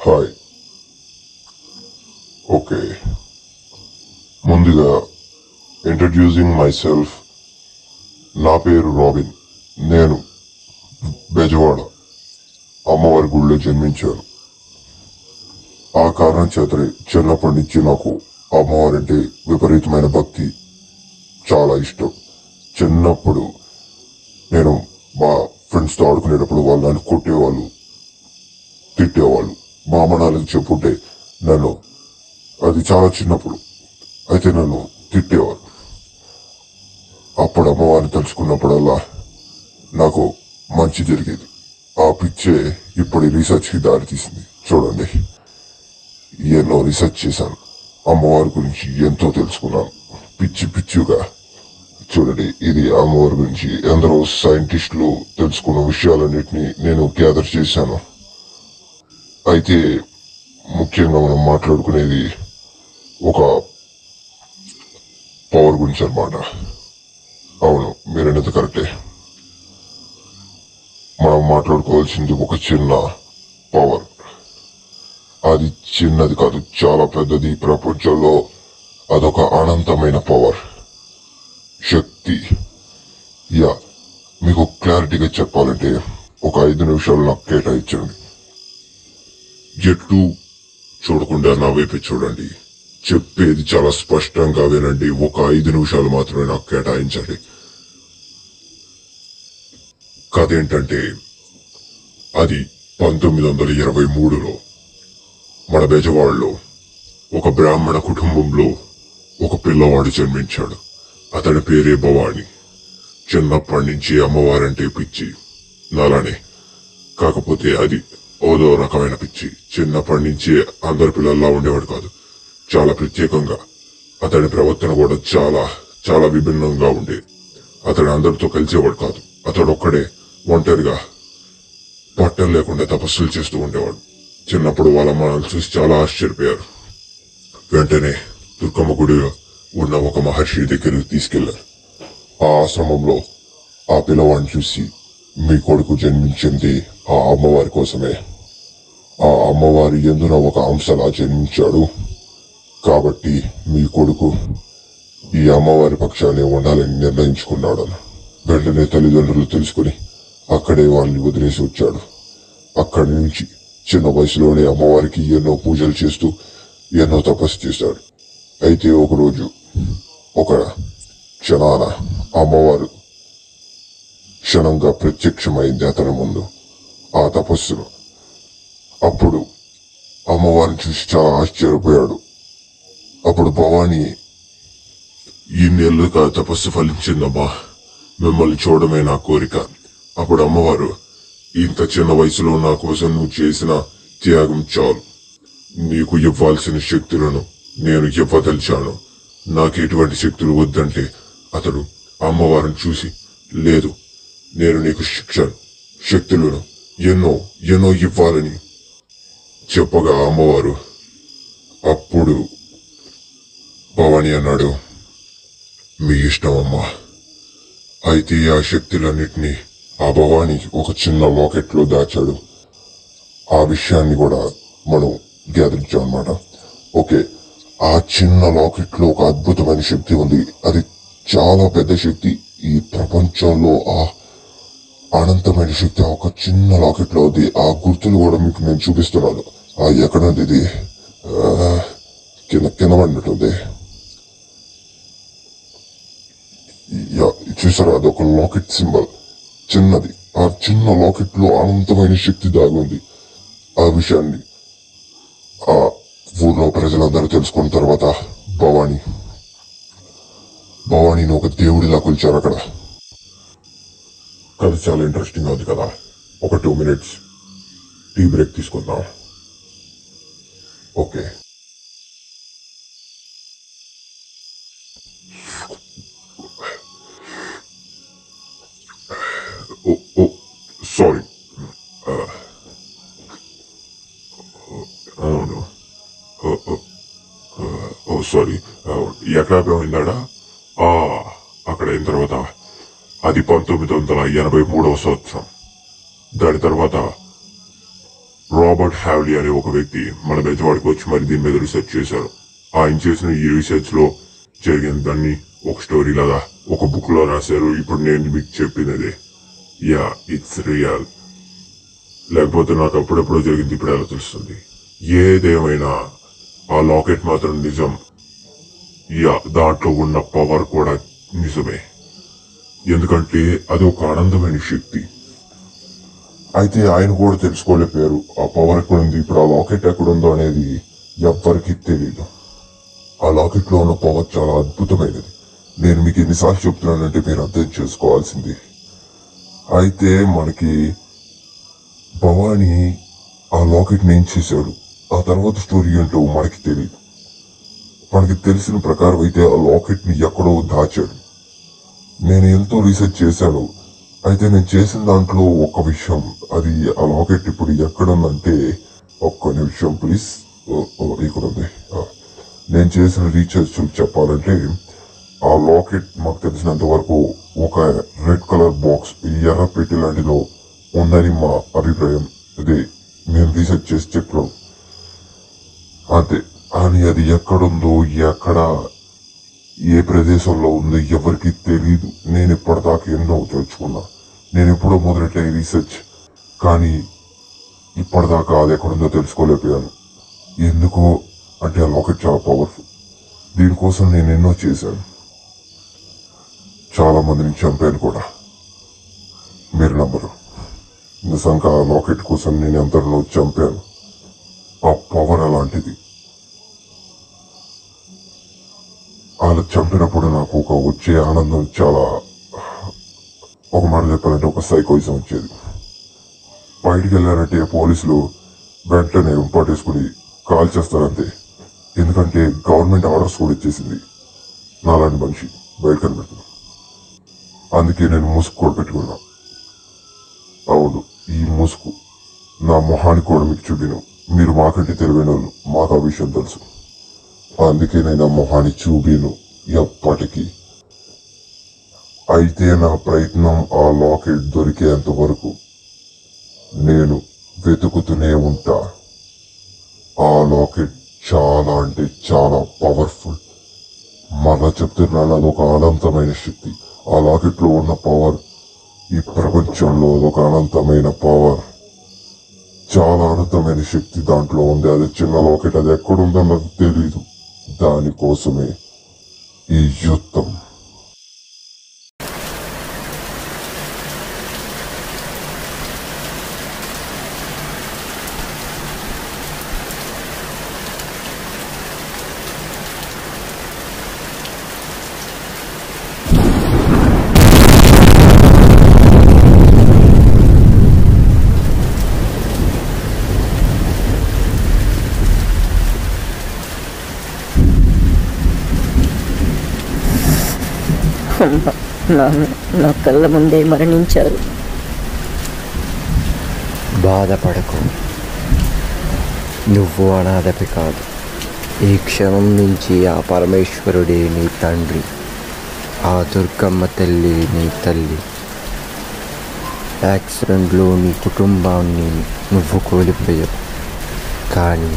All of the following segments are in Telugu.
హాయ్. ఓకే, ముందుగా ఇంట్రడ్యూసింగ్ మై సెల్ఫ్. నా పేరు రాబిన్. నేను బెజవాడ అమ్మవారి గుడిలో జన్మించాను. ఆ కారణం చేతనే చిన్నప్పటి నుంచి నాకు అమ్మవారంటే విపరీతమైన భక్తి, చాలా ఇష్టం. చిన్నప్పుడు నేను మా ఫ్రెండ్స్తో ఆడుకునేటప్పుడు వాళ్ళు నన్ను కొట్టేవాళ్ళు, తిట్టేవాళ్ళు. మా అమ్మ నాన్నకి చెప్పుంటే నన్ను, అది చాలా చిన్నప్పుడు, అయితే నన్ను తిట్టేవారు. అప్పుడు అమ్మవారిని తలుచుకున్నప్పుడల్లా నాకు మంచి జరిగేది. ఆ పిచ్చే ఇప్పుడు రీసెర్చ్కి దారి తీసింది. చూడండి, ఎన్నో రీసెర్చ్ చేశాను, అమ్మవారి గురించి ఎంతో తెలుసుకున్నాను పిచ్చి పిచ్చిగా. చూడండి, ఇది అమ్మవారి గురించి ఎందరో సైంటిస్టులు తెలుసుకున్న విషయాలన్నిటినీ నేను గ్యాదర్ చేశాను. అయితే ముఖ్యంగా మనం మాట్లాడుకునేది ఒక పవర్ గురించి అన్నమాట. అవును, మీరనేది కరెక్టే. మనం మాట్లాడుకోవాల్సింది ఒక చిన్న పవర్. అది చిన్నది కాదు, చాలా పెద్దది. ప్రపంచంలో అదొక అనంతమైన పవర్, శక్తి. యా, మీకు క్లారిటీగా చెప్పాలంటే ఒక 5 నిమిషాలు నాకు కేటాయించండి. ఎటు చూడకుండా నా వైపే చూడండి. చెప్పేది చాలా స్పష్టంగా వినండి. ఒక 5 నిమిషాలు మాత్రమే నాకు కేటాయించండి. కథ ఏంటంటే, అది 1923లో మన బెజవాడలో ఒక బ్రాహ్మణ కుటుంబంలో ఒక పిల్లవాడు జన్మించాడు. అతడి పేరే భవాని. చిన్నప్పటి నుంచి అమ్మవారంటే పిచ్చి, నాలానే. కాకపోతే అది ఓదో రకమైన పిచ్చి. చిన్నప్పటి నుంచి అందరి పిల్లల్లా ఉండేవాడు కాదు, చాలా ప్రత్యేకంగా. అతడి ప్రవర్తన కూడా చాలా చాలా విభిన్నంగా ఉండేది. అతడు అందరితో కలిసేవాడు కాదు. అతడు ఒక్కడే ఒంటరిగా బట్టలు లేకుండా తపస్సులు చేస్తూ ఉండేవాడు. చిన్నప్పుడు వాళ్ళ అమ్మాయిలు చూసి చాలా ఆశ్చర్యపోయారు. వెంటనే దుర్గమ్మ గుడిలో ఉన్న ఒక మహర్షి దగ్గరికి తీసుకెళ్లారు. ఆ ఆశ్రమంలో ఆ పిల్లవాడిని చూసి, మీ కొడుకు జన్మించింది ఆ అమ్మవారి కోసమే. ఆ అమ్మవారి ఎందున ఒక అంశలా జన్మించాడు, కాబట్టి మీ కొడుకు ఈ అమ్మవారి పక్షానే ఉండాలని నిర్ణయించుకున్నాడు. వెంటనే తల్లిదండ్రులు తెలుసుకుని అక్కడే వాళ్ళని వదిలేసి వచ్చాడు. అక్కడి నుంచి చిన్న వయసులోనే అమ్మవారికి ఎన్నో పూజలు చేస్తూ ఎన్నో తపస్సు చేశాడు. అయితే ఒకరోజు ఒక క్షణాన అమ్మవారు క్షణంగా ప్రత్యక్షమైంది అతని ముందు, ఆ తపస్సును. అప్పుడు అమ్మవారిని చూసి చాలా ఆశ్చర్యపోయాడు. అప్పుడు భవాని, ఇన్నేళ్లుగా తపస్సు ఫలించిందమ్మా, మిమ్మల్ని చూడమే నా కోరిక. అప్పుడు అమ్మవారు, ఇంత చిన్న వయసులో నా కోసం నువ్వు చేసిన త్యాగం చాలు. నీకు ఇవ్వాల్సిన శక్తులను నేను ఇవ్వదలిచాను. నాకు ఎటువంటి శక్తులు వద్దంటే అతడు అమ్మవారిని చూసి, లేదు, నేను నీకు శక్తులను ఎన్నో ఎన్నో ఇవ్వాలని చెప్పగా అమ్మవారు అప్పుడు భవాని అన్నాడు, మీ ఇష్టం అమ్మా. అయితే ఆ శక్తులన్నిటినీ ఆ భవాని ఒక చిన్న లాకెట్లో దాచాడు. ఆ విషయాన్ని కూడా మనం గ్యాదరించాం అన్నమాట. ఓకే, ఆ చిన్న లాకెట్లో ఒక అద్భుతమైన శక్తి ఉంది. అది చాలా పెద్ద శక్తి. ఈ ప్రపంచంలో ఆ అనంతమైన శక్తి ఒక చిన్న లాకెట్లో ఉంది. ఆ గుర్తులు కూడా మీకు నేను చూపిస్తున్నాను. ఎక్కడుంది ఇది? కింద కింద పడినట్టుంది. చూసారా, అదొక లాకెట్ సింబల్, చిన్నది. ఆ చిన్న లాకెట్ లో అనంతమైన శక్తి దాగుంది. ఆ విషయాన్ని ఆ ఊర్లో ప్రజలందరూ తెలుసుకున్న తర్వాత భవానీని ఒక దేవుడిలా కొలిచారు అక్కడ. కథ చాలా ఇంట్రెస్టింగ్ ఉంది కదా. ఒక 2 minutes టీ బ్రేక్ తీసుకుందాం. ఓకే. సారీ, అవును, సారీ. ఎక్కడ పోయిందాడా? అక్కడ అయిన తర్వాత అది 1983వ సంవత్సరం. దాని తర్వాత రాబర్ట్ హ్యావ్లీ అనే ఒక వ్యక్తి మన బెజవాడికి వచ్చి మరి దీని మీద రీసెర్చ్ చేశారు. ఆయన చేసిన ఈ రీసెర్చ్ లో జరిగిన దాన్ని ఒక స్టోరీ లాగా ఒక బుక్ లో రాశారు. ఇప్పుడు నేను మీకు చెప్పినదే యా ఇట్స్ రియల్. లేకపోతే నాకు అప్పుడెప్పుడో జరిగింది ఇప్పుడు ఎలా తెలుస్తుంది. ఏదేమైనా ఆ లాకెట్ మాత్రం నిజం. యా దాంట్లో ఉన్న పవర్ కూడా నిజమే, ఎందుకంటే అది ఒక ఆనందమైన శక్తి. అయితే ఆయన కూడా తెలుసుకోలేకపోయారు ఆ పవర్ ఎక్కడ ఉంది, ఇప్పుడు ఆ లాకెట్ ఎక్కడుందో అనేది ఎవ్వరికీ తెలియదు. ఆ లాకెట్ లో ఉన్న పవర్ చాలా అద్భుతమైనది. నేను మీకు ఎన్నిసార్లు చెప్తున్నానంటే మీరు అర్థం చేసుకోవాల్సింది. అయితే మనకి భవానీ ఆ లాకెట్ ఏం చేశాడు, ఆ తర్వాత స్టోరీ ఏంటో మనకి తెలియదు. మనకి తెలిసిన ప్రకారం అయితే ఆ లాకెట్ ని ఎక్కడో దాచాడు. నేను ఎంతో రీసెర్చ్ చేశాను. అయితే నేను చేసిన దాంట్లో ఒక విషయం, అది ఆ లాకెట్ ఇప్పుడు ఎక్కడ ఉందంటే, ఒక్క నిమిషం ప్లీజ్, ఇక్కడ ఉంది. నేను చేసిన రీసెర్చ్ చెప్పాలంటే ఆ లాకెట్ మాకు తెలిసినంత వరకు ఒక రెడ్ కలర్ బాక్స్, ఎర్ర పెట్టి లాంటిలో ఉందని మా అభిప్రాయం. అదే మేము రీసెర్చ్ చేసి చెప్పాం అంతే. కానీ అది ఎక్కడుందో, ఎక్కడ ఏ ప్రదేశంలో ఉందో ఎవరికి తెలియదు. నేను ఇప్పటిదాకా ఎన్నో తెలుసుకున్నా. నేను ఎప్పుడో మొదలెట్టే రీసెర్చ్, కానీ ఇప్పటిదాకా అది ఎక్కడుందో తెలుసుకోలేకపోయాను. ఎందుకో అంటే ఆ లాకెట్ చాలా పవర్ఫుల్. దీనికోసం నేను ఎన్నో చేశాను, చాలా మందిని చంపాను కూడా. మీరు నమ్మరు, నిజంగా ఆ లాకెట్ కోసం నేను ఎందరినో చంపాను. ఆ పవర్ అలాంటిది. అలా చంపినప్పుడు నాకు ఒక వచ్చే ఆనందం చాలా, ఒక మాట చెప్పాలంటే ఒక సైకోయిజం వచ్చేది. బయటికి వెళ్ళారంటే పోలీసులు వెంటనే పట్టేసుకుని కాల్ చేస్తారంతే. ఎందుకంటే గవర్నమెంట్ ఆర్డర్స్ కూడా ఇచ్చేసింది నాలాంటి మనిషి బయట కనిపెట్టిన. అందుకే నేను ముసుగు కూడా పెట్టుకున్నా. అవును, ఈ ముసుగు నా మొహానికి కూడా మీకు చూపిను. మీరు మాకంటే తెలివైన వాళ్ళు, మాకు ఆ విషయం తెలుసు. అందుకే నేను ఆ మొహాన్ని చూపిను ఎప్పటికీ. అయితే నా ప్రయత్నం ఆ లాకెట్ దొరికేంత వరకు నేను వెతుకుతూనే ఉంటా. ఆ లాకెట్ చాలా అంటే చాలా పవర్ఫుల్. మళ్ళా చెప్తున్నాను, అదొక అనంతమైన శక్తి. ఆ లాకెట్ లో ఉన్న పవర్ ఈ ప్రపంచంలో అదొక అనంతమైన పవర్. చాలా అనంతమైన శక్తి దాంట్లో ఉంది. అది చిన్న లాకెట్, అది ఎక్కడుందో నాకు తెలీదు. దానికోసమే ఈ యుద్ధం. నా కళ్ళ ముందే మరణించారు. బాధపడకు, నువ్వు అనాథపి కాదు. ఈ క్షణం నుంచి ఆ పరమేశ్వరుడే నీ తండ్రి, ఆ దుర్గమ్మ తల్లి నీ తల్లి. యాక్సిడెంట్లో నీ కుటుంబాన్ని నువ్వు కోల్పోయావు, కానీ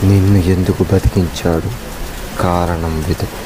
నిన్ను ఎందుకు బతికించాడు కారణం వెతుకు.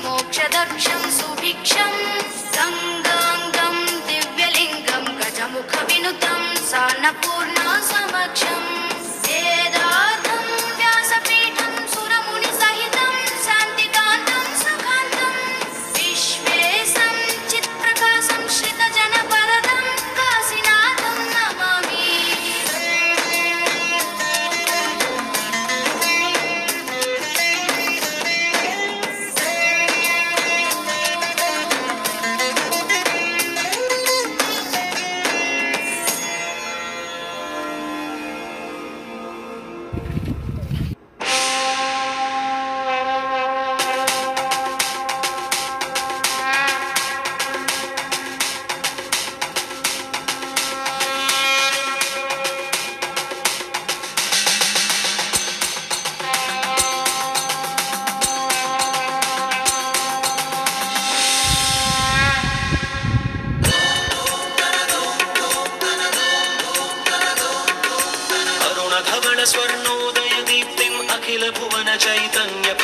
मोक्षदक्षं सुभिक्षं गङ्गाङ्गं दिव्यलिङ्गं गजमुखविनुतं सान्नपूर्णा समक्षं वेदार्थं व्यासपीठं सुरमुनिसहितं शान्तिकान्तं सुखान्तं विश्वेशं चित्प्रकाशं श्रितजनपरदं काशीनाथं नमामि।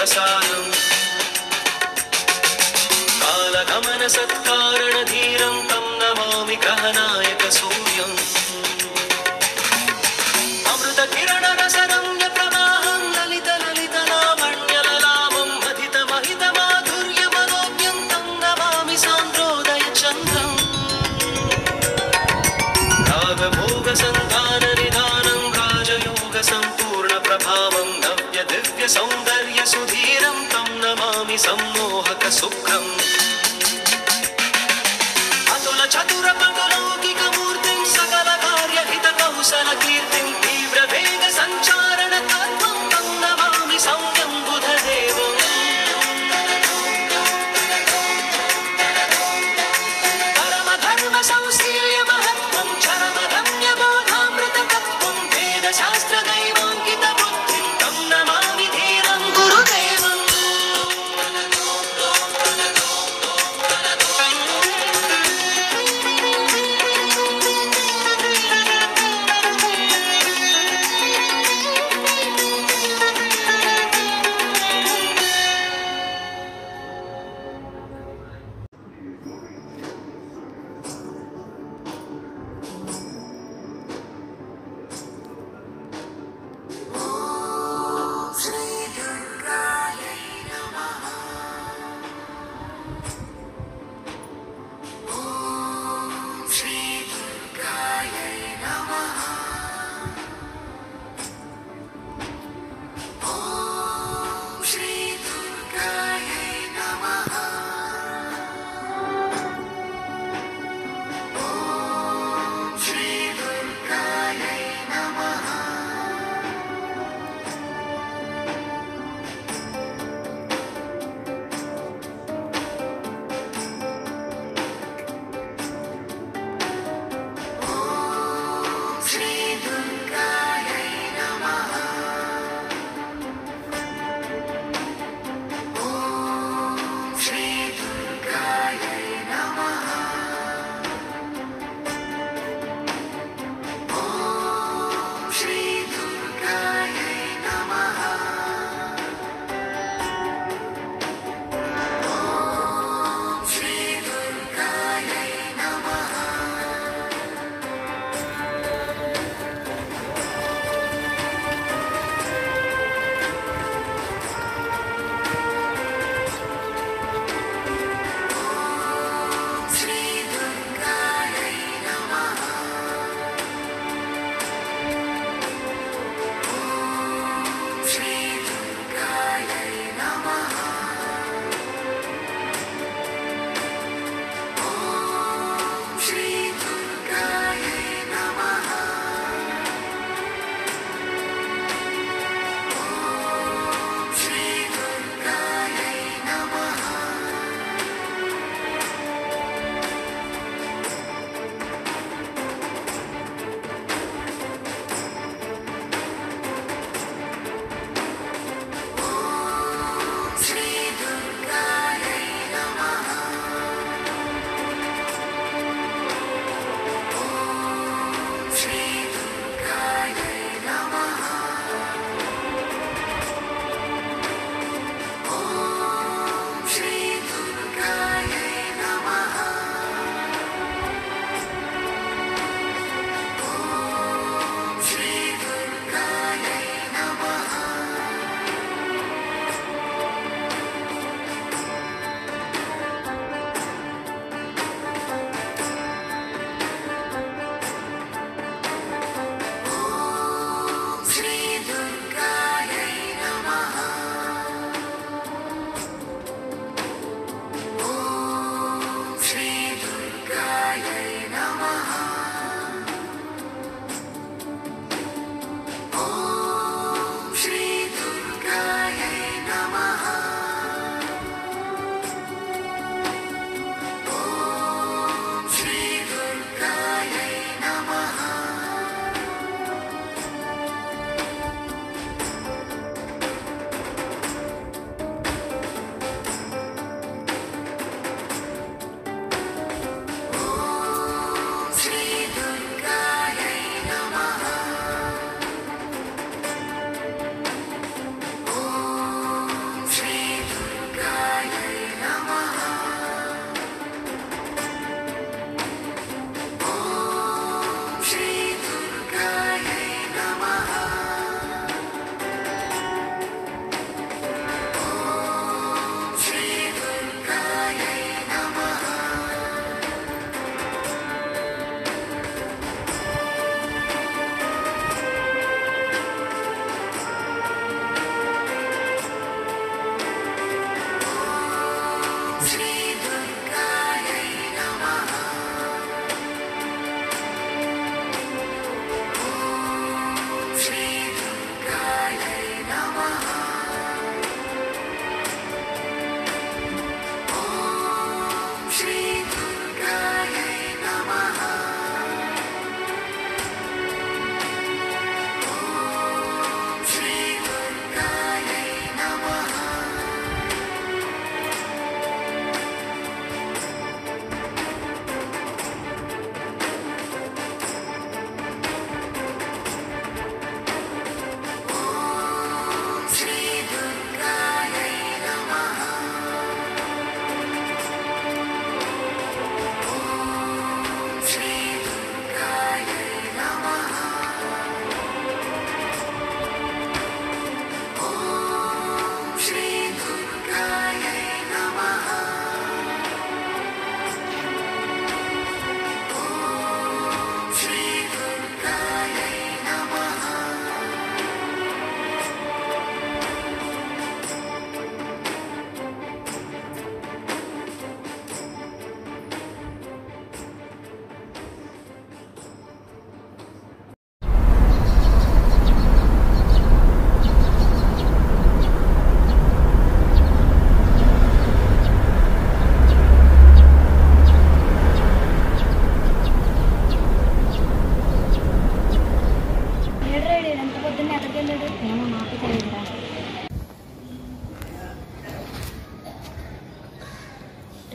प्रसादम् कालगमन सत्कारण धीरं तं नमामि ग्रहनायक सूर्यम् अमृत किरण रसरम्य प्रवाहं ललित ललित लावण्यललामं मथित महित माधुर्य मनोज्ञं तं नमामि सान्द्रोदय चन्द्रम् रागभोग संधान निधानं राजयोग संपूर्ण प्रभावं नव्य दिव्य सौन्दर्य सुधीरं तं नमामि सम्मोहक शुक्रम् अतुल चतुर पदलौकिक मूर्तिं सकल कार्य हित कौशल कीर्तिं तीव्र वेग संचारण तत्त्वं तं नमामि सौम्यं बुधदेवम् परम धर्म संशील्य महत्त्वं चरम रम्य बोधामृत तत्त्वं वेद शास्त्र दैवाङ्कित बुद्धिं तं नमामि धीरं गुरुदेवम्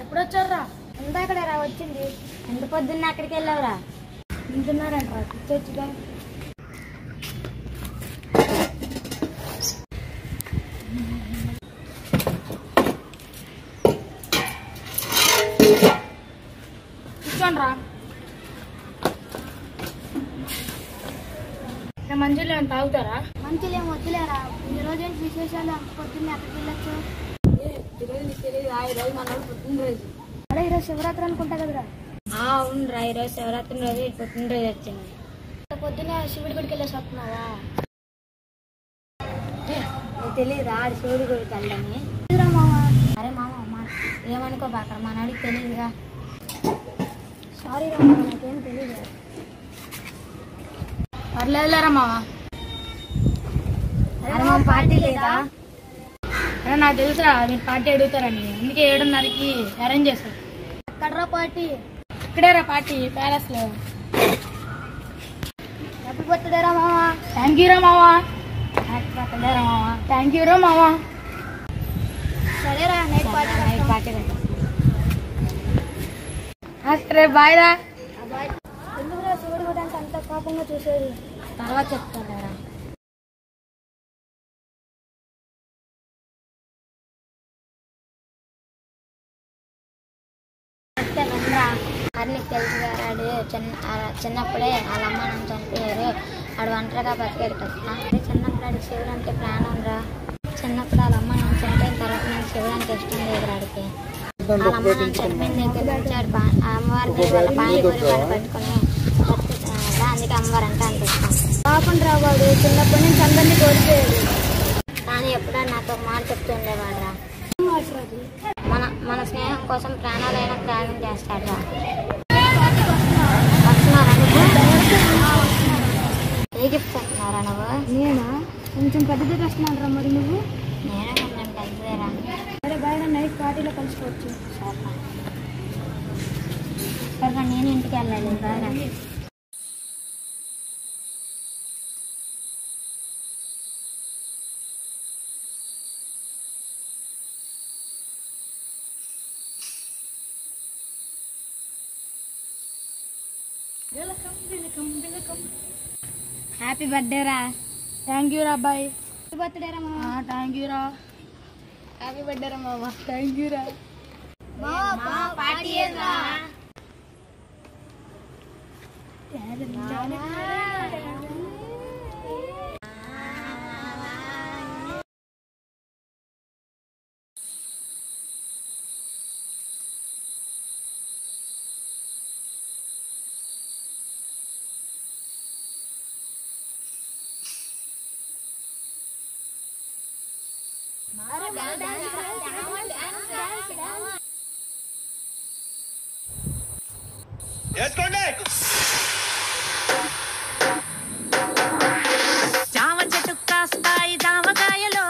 ఎప్పుడు వచ్చారా? ఇందాకడే రా వచ్చింది. ఎంత పొద్దున్న అక్కడికి వెళ్ళావురా? వింటున్నారంట కూర్చోచ్చుగా. కూర్చోండి రా. మంచిలో ఏమైనా తాగుతారా? మంచిలు ఏం వద్దులేరా. ఈ రోజు ఏంటి విశేషాలు? అంత పొద్దున్నే అక్కడికి వెళ్ళొచ్చు. ఈరోజు నీకు తెలియదు, ఈరోజు మన పుట్టినరోజు. అదే ఈరోజు శివరాత్రి అనుకుంటా కదరా? అవునురా, ఈరోజు శివరాత్రి రోజు పుట్టినరోజు వచ్చింది. పొద్దున్నే శివుడి గుడికి వెళ్ళేసి వస్తున్నావా? నీకు తెలియదా ఆడి శివుడి గుడికి వెళ్ళని? మామ. అరే మామ ఏమనుకోబాక, మా నాడికి తెలియదుగా. సారీ రా మామ, నాకేం తెలియదు. పర్లేదులేరా మామ. అరే మామ పార్టీ లేదా? అరే నాకు తెలుసా మీరు పార్టీ అడుగుతారని, అందుకే 7:30కి అరేంజ్ చేశారు. ఎక్కడరా పార్టీ? ఇక్కడేరా పార్టీ, ప్యాలెస్ లో. హ్యాపీ బర్త్డే రా మామ. థ్యాంక్ యూ రా మామ. హ్యాపీ బర్త్డే రా మామ. థ్యాంక్ యూ రా మామ. సరేరా, నైట్ పార్టీ. నైట్ పార్టీ సరే బాయ్ రా. ఎందుకురా శివుడి గుడి అంటే అంత కోపంగా చూసేది? తర్వాత చెప్తారా. మరి నీకు తెలుసు కదా, చిన్నప్పుడే వాళ్ళ అమ్మ నాన్న చనిపోయారు. ఆడు ఒంటరిగా బతికాడు కదా. చిన్నప్పుడు ఆడికి శివుడు అంటే ప్రాణం రా. చిన్నప్పుడు వాళ్ళ అమ్మ నాన్న చనిపోయిన తర్వాత నాకు శివుడు అంటే ఇష్టం లేదు. ఆడికి వాళ్ళ అమ్మ నాన్న చనిపోయిన దగ్గర నుంచి ఆడు అమ్మవారికి వాళ్ళ పాని పట్టుకుని అందుకే అమ్మవారు అంటే అంత ఇష్టం. పాపం రా వాడు చిన్నప్పటి నుంచి అందరినీ కోల్పోయాడు. కానీ ఎప్పుడో నాతో మాట చెప్తుండేవాడు రా. మన స్నేహం కోసం ప్రాణాలైనా త్యాగం చేస్తాడు రా. వస్తున్నారా నువ్వు? ఏ గిఫ్ట్ వస్తున్నారా నువ్వు? నేనా కొంచెం పెద్దది వస్తున్నాను రా. మరి నువ్వు? నేనే కొంచెం పెద్దదేరా. సరే బాయ్ రా, నైట్ పార్టీలో కలుసుకోవచ్చు. సరే నేను ఇంటికి వెళ్ళాలి. బాగా హ్యాపీ బర్త్డే రా. థ్యాంక్ యూ రా బాయ్. హ్యాపీ బర్త్డే రా మామ. థ్యాంక్ యూ రా. హ్యాపీ బర్త్డే రా మామ. థ్యాంక్ యూ రా. పార్టీ ఏదా? జామ చెట్టు కాస్తాయి జామకాయలో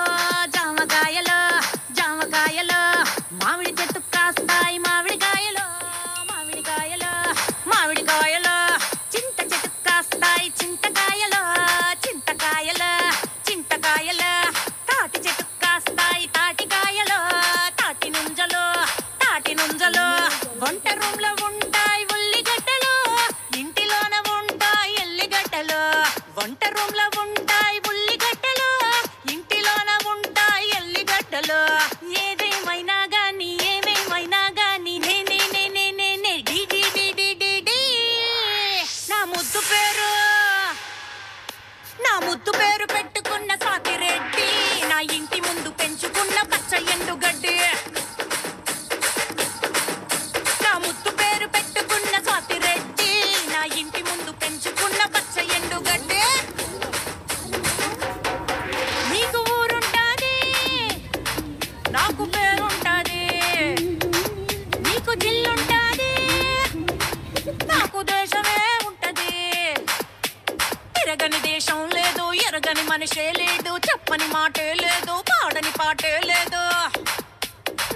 జామకాయలో జామకాయలో మామిడి చెట్టు కాస్తాయి మామిడికాయలో మామిడికాయలో మామిడికాయలో చింత చెట్టు కాస్తాయి చింతకాయలో చింతకాయలో చింతకాయలో తాటి చెట్టు కాస్తాయి తాటికాయలో తాటి నుంజలో తాటి నుంజలో వంట రూమ్ లో ఉంటాయి ఉల్లిగడ్డలు ఇంటిలోన ఉంటాయి ఎల్లిగడ్డలు వంట రూమ్ లో ఉంటాయి ఉల్లిగడ్డలు ఇంటిలోన ఉంటాయి ఎల్లిగడ్డలు ఏదేమైనా గాని ఏమేమైనా గాని నేనే నేనే నేనే డి డి డి డి డి డి నా ముద్దు పేరు పెట్టుకున్న సాకిరెడ్డి నా ఇంటి ముందు పెంచుకున్న పచ్చ ఎండుగడ్డి నా ముద్దు పేరు పెట్టుకున్న సాకిరెడ్డి నా ఇంటి ముందు పెంచుకున్న పచ్చ ఎండుగడ్డి నీకు ఊరుంటాది నాకు పేరుంటాది నీకు జిల్లుంటాది నాకు దేశమే ఉంటది తిరగని దేశం లేదు ఎరగని మనిషే లేడు చెప్పని మాటే లేదు పాడని పాటే లేదు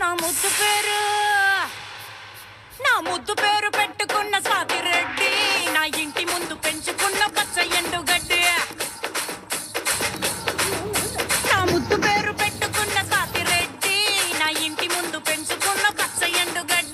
నా ముద్దు పేరు పెట్టుకున్న సాకిరెడ్డి నా ఇంటి ముందు పెంచుకున్న పచ్చ ఎండుగడ్డి నా ముద్దు పేరు పెట్టుకున్న సాకిరెడ్డి నా ఇంటి ముందు పెంచుకున్న పచ్చ ఎండుగడ్డి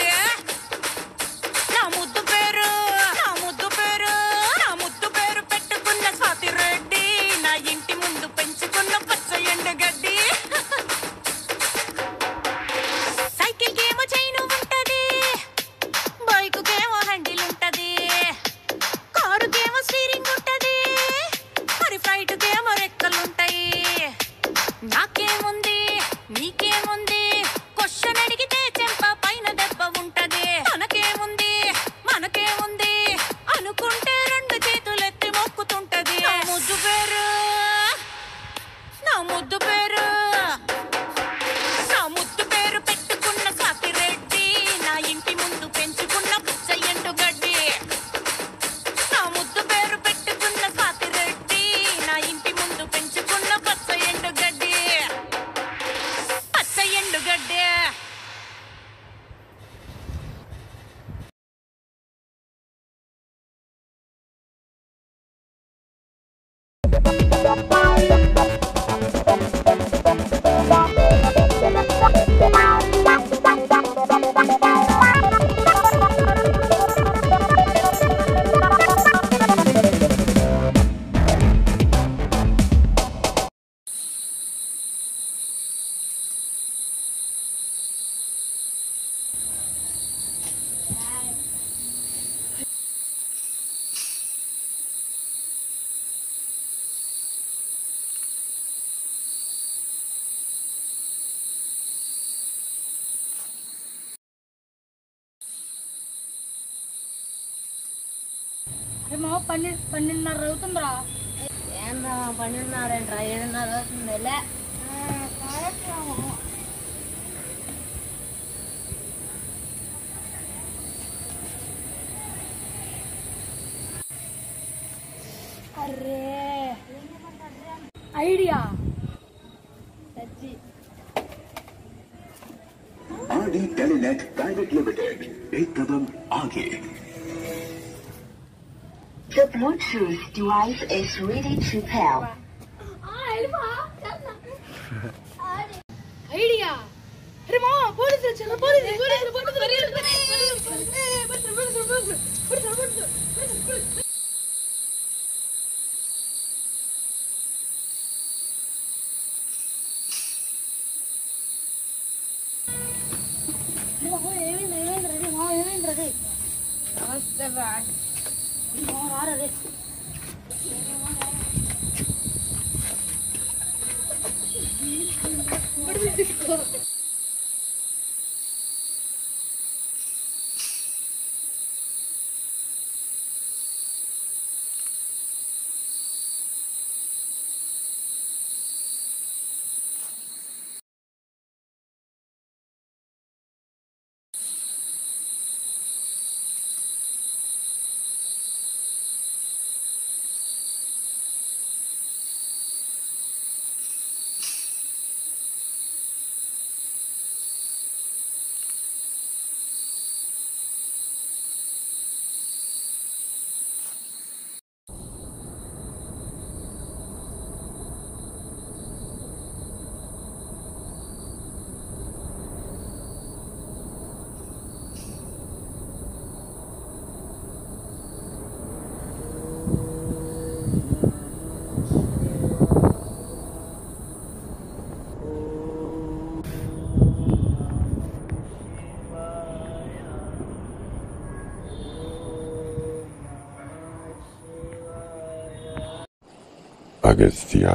అరే మా 12:30 అవుతుందిరా. ఏంద్రా 12:30 ఏంట్రా 7:30 అవుతుంది లే. అరే idea RD Telenet Private Limited. एक कदम आगे. The Bluetooth device is ready to pair. Idea. అరే మా పోలీసులు వచ్చారు. పోలీసులు ఏమైంది? నమస్తే బాయ్. రారే Agastya.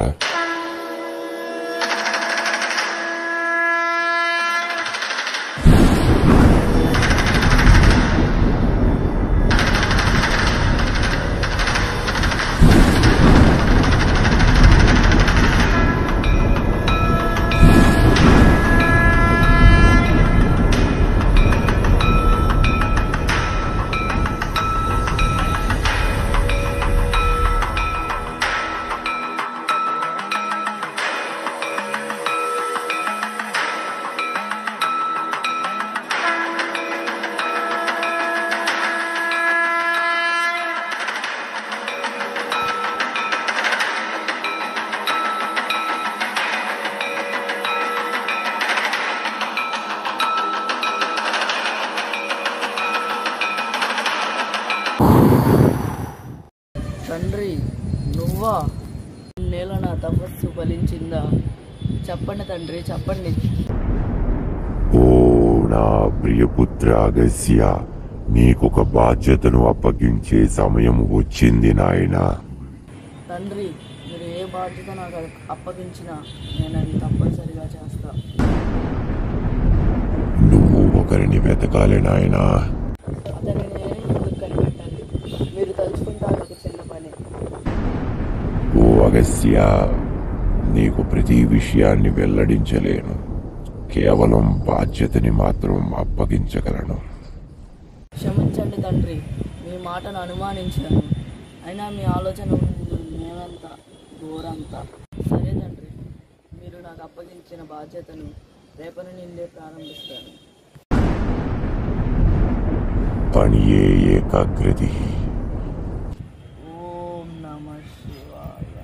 తండ్రి నువ్వా? నేల నా తపస్సు ఫలించిందా? చెప్పండి తండ్రి, చెప్పండి. ఓ నా ప్రియపుత్ర అగస్య, నీకొక బాధ్యతను అప్పగించే సమయం వచ్చింది నాయనా. తండ్రి, మీరు ఏ బాధ్యత నాకు అప్పగించినా నేను అది తప్పనిసరిగా చేస్తా. నువ్వు ఒకరిని వెతకాలి నాయనా. అతన్ని నేను ఎందుకు కనిపెట్టాలి? మీరు తలుచుకుంటారు ఒక చిన్న పని. ఓ అగస్య, నీకు ప్రతి విషయాన్ని వెల్లడించలేను, కేవలం బాధ్యతని మాత్రం అప్పగించగలను. క్షమించండి తండ్రి, మీ మాటను అనుమానించాను. అయినా మీ ఆలోచన నేనంతా ఘోరంతా. సరే తండ్రి, మీరు నాకు అప్పగించిన బాధ్యతను రేపటి నుండే ప్రారంభిస్తాను. పనియే ఏకాగ్రతి. ఓం నమః శివాయ.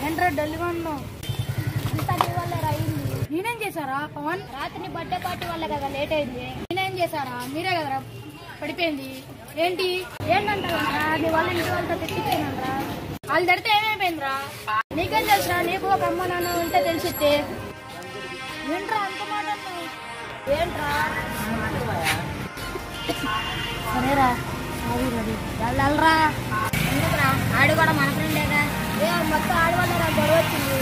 ఏంట్రా డల్గా ఉన్నావు? అంతా నీ వల్ల అయింది. నేనేం చేశారా పవన్? రాత్రి బర్త్డే పార్టీ వల్ల కదా లేట్ అయింది. నేనేం చేశారా? మీరే కదరా పడిపోయింది. ఏంటి ఏంటంటారా? నీ వల్ల ఇంటి వాళ్ళతో తిట్టిపోయినారా? వాళ్ళు తడితే ఏమైపోయిందిరా? నీకేం తెలుసురా? నీకు ఒక అమ్మ నాన్న ఉంటే తెలిసితే. ఏంట్రా అంత మాట అన్నావు? ఏంట్రా? సరేరా, వెళ్ళరా. ఎందుకురా? ఆడు కూడా మన ఫ్రెండేగా. మొత్తం ఆడవాళ్ళరా గొడవ వచ్చింది.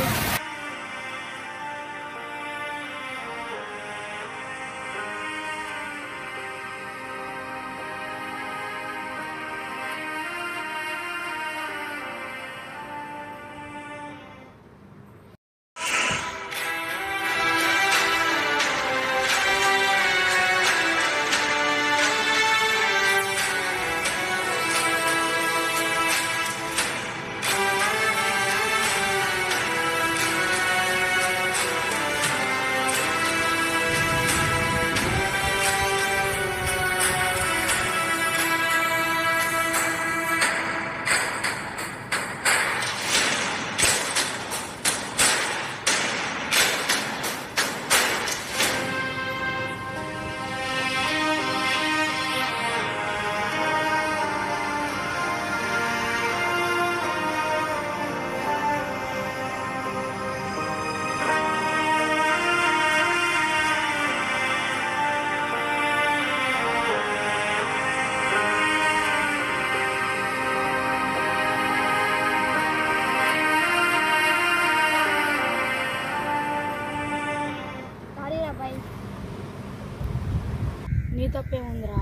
తప్పేముందిరా?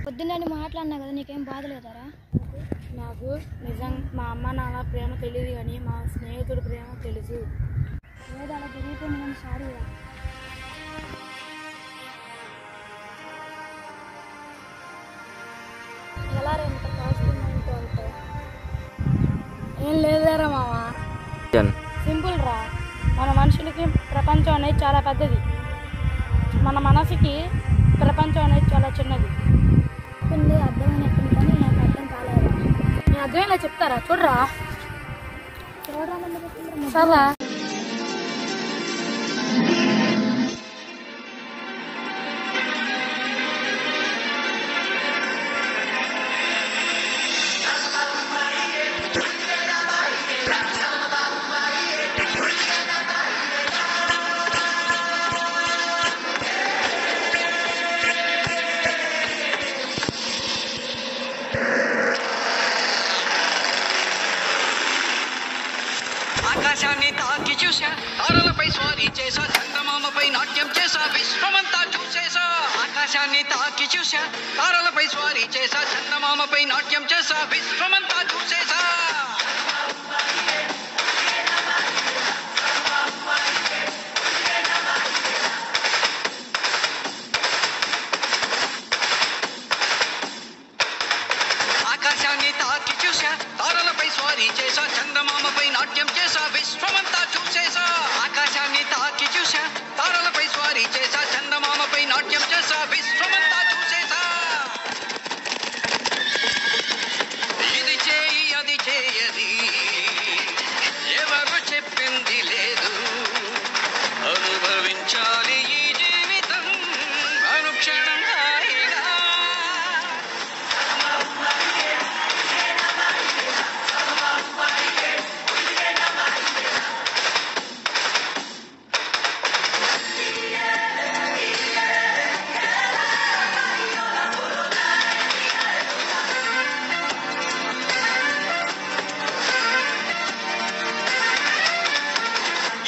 పొద్దున్నే మాట్లాడినా కదా, నీకేం బాధ లేదారా? నాకు నిజం మా అమ్మ నాన్న ప్రేమ తెలియదు కానీ మా స్నేహితుడి ప్రేమ తెలుసు. ఏదో అలా జరిగిపోయింది కానీ సారీ రా. ఎలా రే ఇంత కాస్తుందంటూ అంటే ఏం లేదురా మామ, సింపుల్ రా. మన మనుషులకి ప్రపంచం అనేది చాలా పెద్దది, మన మనసుకి ప్రపంచం అనేది చాలా చిన్నది. చెప్పింది అర్థమైనట్టుంది కానీ నాకు అర్థం కాలేదు. నీ అర్థమేలా చెప్తారా? చూడరా చూడరా సరా. ఆకాశాన్ని తాకి చూసా, తారలపై స్వారీ చేసా, చందమామపై నాట్యం చేసా, విశ్వమంతా చూసేసా. ఆకాశాన్ని తాకి చూసా, తారలపై స్వారీ చేసా, చందమామపై నాట్యం చేసా, విశ్వమంతా చూసేసా. ఆకాశాన్ని తాకి చూసా, తారలపై స్వారీ చేసా, చందమామపై నాట్యం చేసా, విశ్వమంతా చూసేసా. ఆకాశాన్ని తాకి చూసా, తారలపై స్వారీ చేసా, చందమామపై నాట్యం చేసా, విశ్వమంతా చూసేసా. ఇది చేయి అది చేయది ఎవరు చెప్పింది లేదు, అనుభవించాలి ఈ జీవితం అనుక్షణం హాయిగా.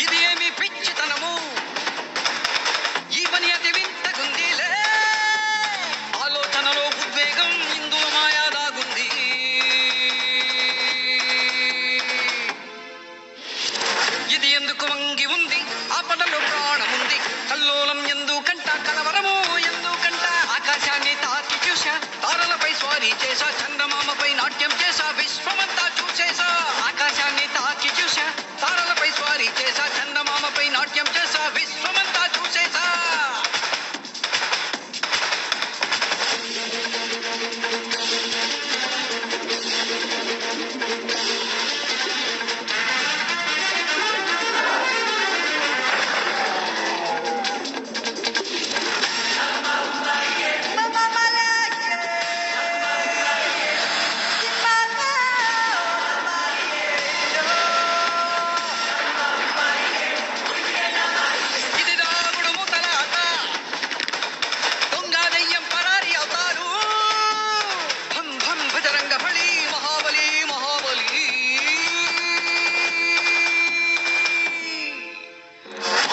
ఇది ఏమి పిచ్చితనము, ఈ పని అతి వింతగుందిలే. ఆలోచనలో ఉద్వేగం, ఇందులో మాయా దాగుంది. ఇది ఎందుకు వంగి ఉంది, ఆపదలో ప్రాణముంది. కల్లోలం ఎందుకంట, కలవరము ఎందుకంట. ఆకాశాన్ని తాకి చూసా, తారలపై స్వారీ చేసా, చందమామపై నాట్యం చేసా, విశ్వమంతా చూసేసా. ఆకాశాన్ని తాకి చూసా, తారలపై స్వారీ చేసా, చందమామపై నాట్యం చేసా, విశ్వమంతా చూసేసా. ఇది దాగుడు మూతలాట, దొంగ దెయ్యం పరారి అవుతారు. భం భం భజరంగ బలి, మహాబలి మహాబలి.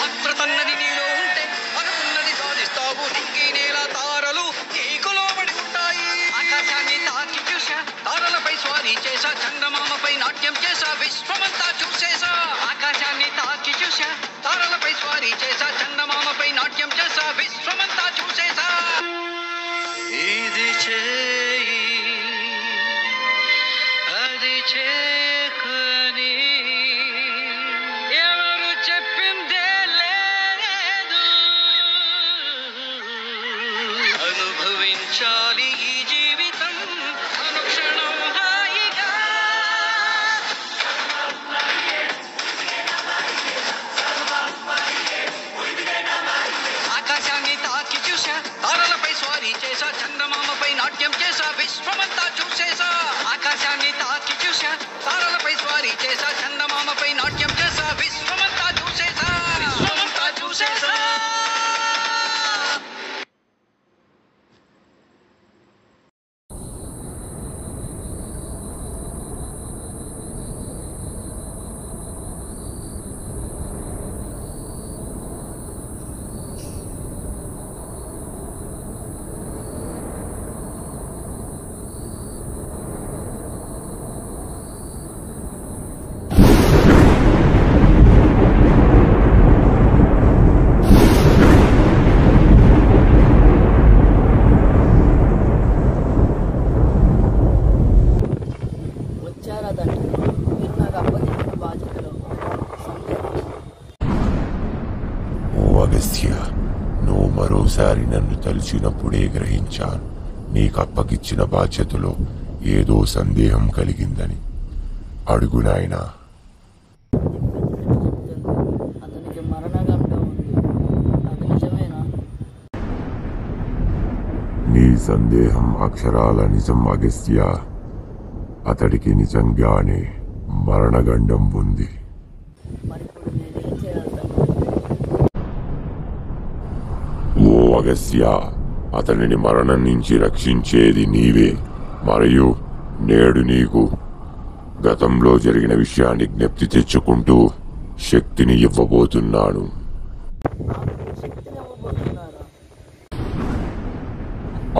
ఆత్రతన్నది నీలో ఉంటే అనుకున్నది సాధిస్తావు. నింగి నేల తారలు నీకు లోబడి ఉంటాయి. ఆకాశాన్ని తాకి చూసా, తారలపై స్వారీ చేసా, చందమామపై నాట్యం చేసా, విశ్వమంతా చూసేసా. ఆకాశాన్ని తాకి చూసా, తారలపై స్వారీ చేసా, చందమామపై నాట్యం చేసా, విశ్వమంతా చూసేసా. ఇది చేయి అది చేకని ఎవరు చెప్పిందే లేదు, అనుభవించాలి ఈ జీవితం అనుక్షణం హాయిగా. ఆకాశాన్ని తాకి చూసా, తారలపై స్వారీ చేసా, చందమామపై నాట్యం చేసా, విశ్వమంతా చూసేసా. ఆకాశాన్ని తాకి చూసా, మరోసారి నన్ను తలిచినప్పుడే గ్రహించాను నీకు అప్పగిచ్చిన బాధ్యతలో ఏదో సందేహం కలిగిందని. అడుగు నాయనా. అతనికి మరణగంట ఉంది, అది నిజమేనా? నీ సందేహం అక్షరాల నిజం అగస్త్య. అతడికి నిజంగానే మరణగండం ఉంది. మరిప్పుడు నేనేం చేయాలి? ఓ అగస్త్య, అతనిని మరణం నుంచి రక్షించేది నీవే. మరియు నేడు నీకు గతంలో జరిగిన విషయాన్ని జ్ఞప్తి తెచ్చుకుంటూ శక్తిని ఇవ్వబోతున్నాను.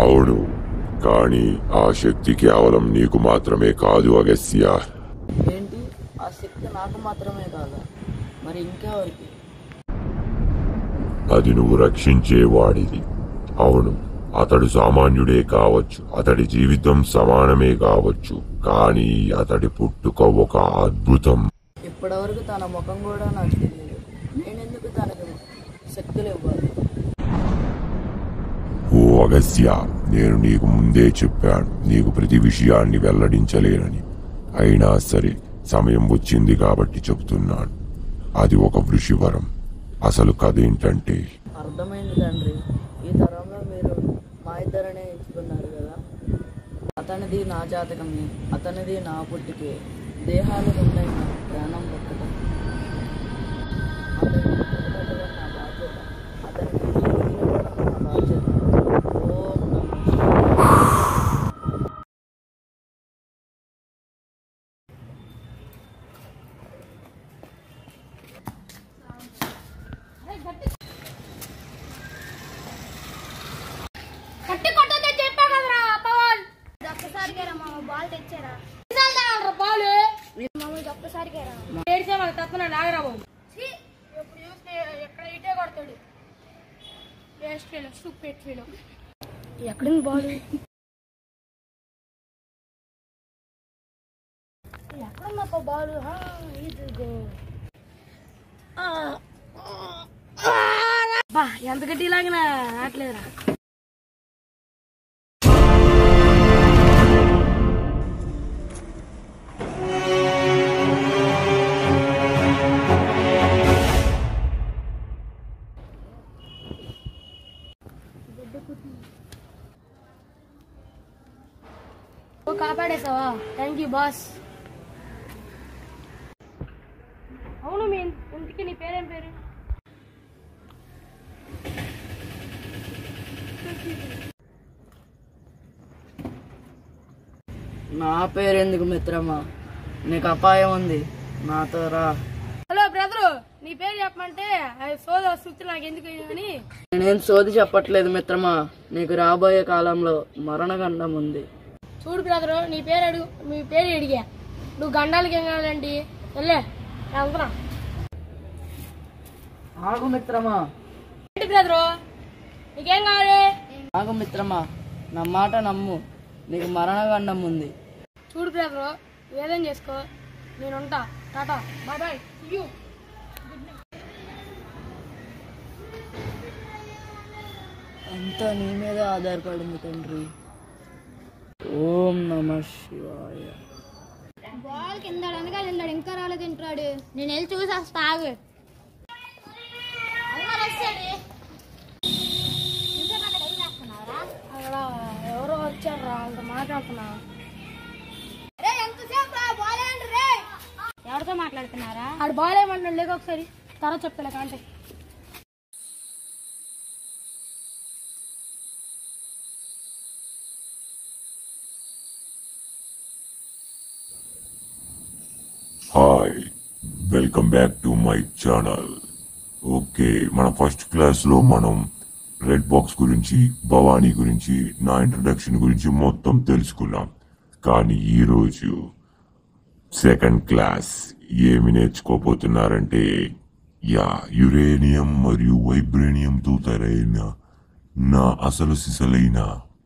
అవును, కానీ ఆ శక్తి కేవలం నీకు మాత్రమే కాదు అగస్త్య. ఏంటి, ఆ శక్తి నాకు మాత్రమే కాదా? మరి ఇంకెవరికి? అది నువ్వు రక్షించేవాడిది. అవును, అతడు సామాన్యుడే కావచ్చు, అతడి జీవితం సమానమే కావచ్చు, కానీ అతడి పుట్టుక ఒక అద్భుతం. ఇప్పటివరకు తన ముఖం కూడా నాకు తెలియదు. నేనెందుకు తనకు శక్తులు ఇవ్వాలి? ఓ అగస్త్య, నేను నీకు ముందే చెప్పాను నీకు ప్రతి విషయాన్ని వెల్లడించలేనని. అయినా సరే సమయం వచ్చింది కాబట్టి చెబుతున్నాను. అది ఒక వృషివరం. అసలు కథ ఏంటంటే, అర్థమైంది తండ్రి. ఈ తరంలో మీరు మా ఇద్దరనే ఎంచుకున్నారు కదా. అతనిది నా జాతకమే, అతనిది నా పుట్టుకే. దేహాలు రెండైనా ప్రాణం ఒక్కటే. అతనికి పుట్టుకట్టడం నా బాధ్యత, అతనికి జీవితం నా బాధ్యత. ఓం నమః శివాయ. కట్టి కొట్టదని చెప్పా కదరా పవన్. ఒక్కసారిగా రా మామ, బాల్ తెచ్చారా? బాలు మామూలు ఒక్కసారిగా రా. ఏడిసే మాకు తప్పన లాగరా బాబు. ఎప్పుడు చూస్తే ఎక్కడ ఇటే కొడతాడు. Waste feel, stupid feel. ఎక్కడుంది బాల్? ఎక్కడుందప్ప బాల్? ఇదిగో. బా, ఎంత గట్టి లాగినా ఆటలేదురా. కాపాడేసావా? Thank you boss. అవును, మీ ఇంటికి నీ పేరేం పేరు? నా పేరెందుకు మిత్రమా? నీకు అపాయం ఉంది, నాతో రా. హలో బ్రదరు, నీ పేరు చెప్పమంటే సోద వస్తుంది నాకు ఎందుకు అని. నేనేం సోది చెప్పట్లేదు మిత్రమా. నీకు రాబోయే కాలంలో మరణగండం ఉంది. చూడు బ్రదరు, నీ పేరు అడుగు, మీ పేరు అడిగా. నువ్వు గండాలకి ఏం కావాలండి? వెళ్ళే వెళ్తున్నా. ఆగు మిత్రమా. ఏంటి బ్రదరు, నీకేం కావాలి? ఆగు మిత్రమా, నా మాట నమ్ము. నీకు మరణగండం ఉంది. చూడు బ్రదరు, ఏదేం చేసుకో, నేనుంటా. Tata, bye bye, you. అంతా నీ మీద ఆధారపడింది తండ్రి. ఓం నమః శివాయ. బాల్ కింద అనగా తింటాడు, ఇంకా రాలేదు తింటాడు. నేను వెళ్ళి చూసి వస్తా, ఆగు. అక్కడ ఎవరో వచ్చారు రా, అంత మాట్లాడుతున్నా. ఎవరితో మాట్లాడుతున్నారా? ఆడు బాగాలేమంటున్నాడు, లేక ఒకసారి తర్వాత చెప్తా అంటే. Hi, welcome back to my channel. Okay, మన ఫస్ట్ క్లాస్లో మనం రెడ్ బాక్స్ గురించి, భవానీ గురించి, నా ఇంట్రడక్షన్ గురించి మొత్తం తెలుసుకున్నాం. కానీ ఈరోజు సెకండ్ క్లాస్ ఏమి నేర్చుకోబోతున్నారంటే, యురేనియం మరియు వైబ్రేనియంతో తయారైన నా అసలు సిసలైన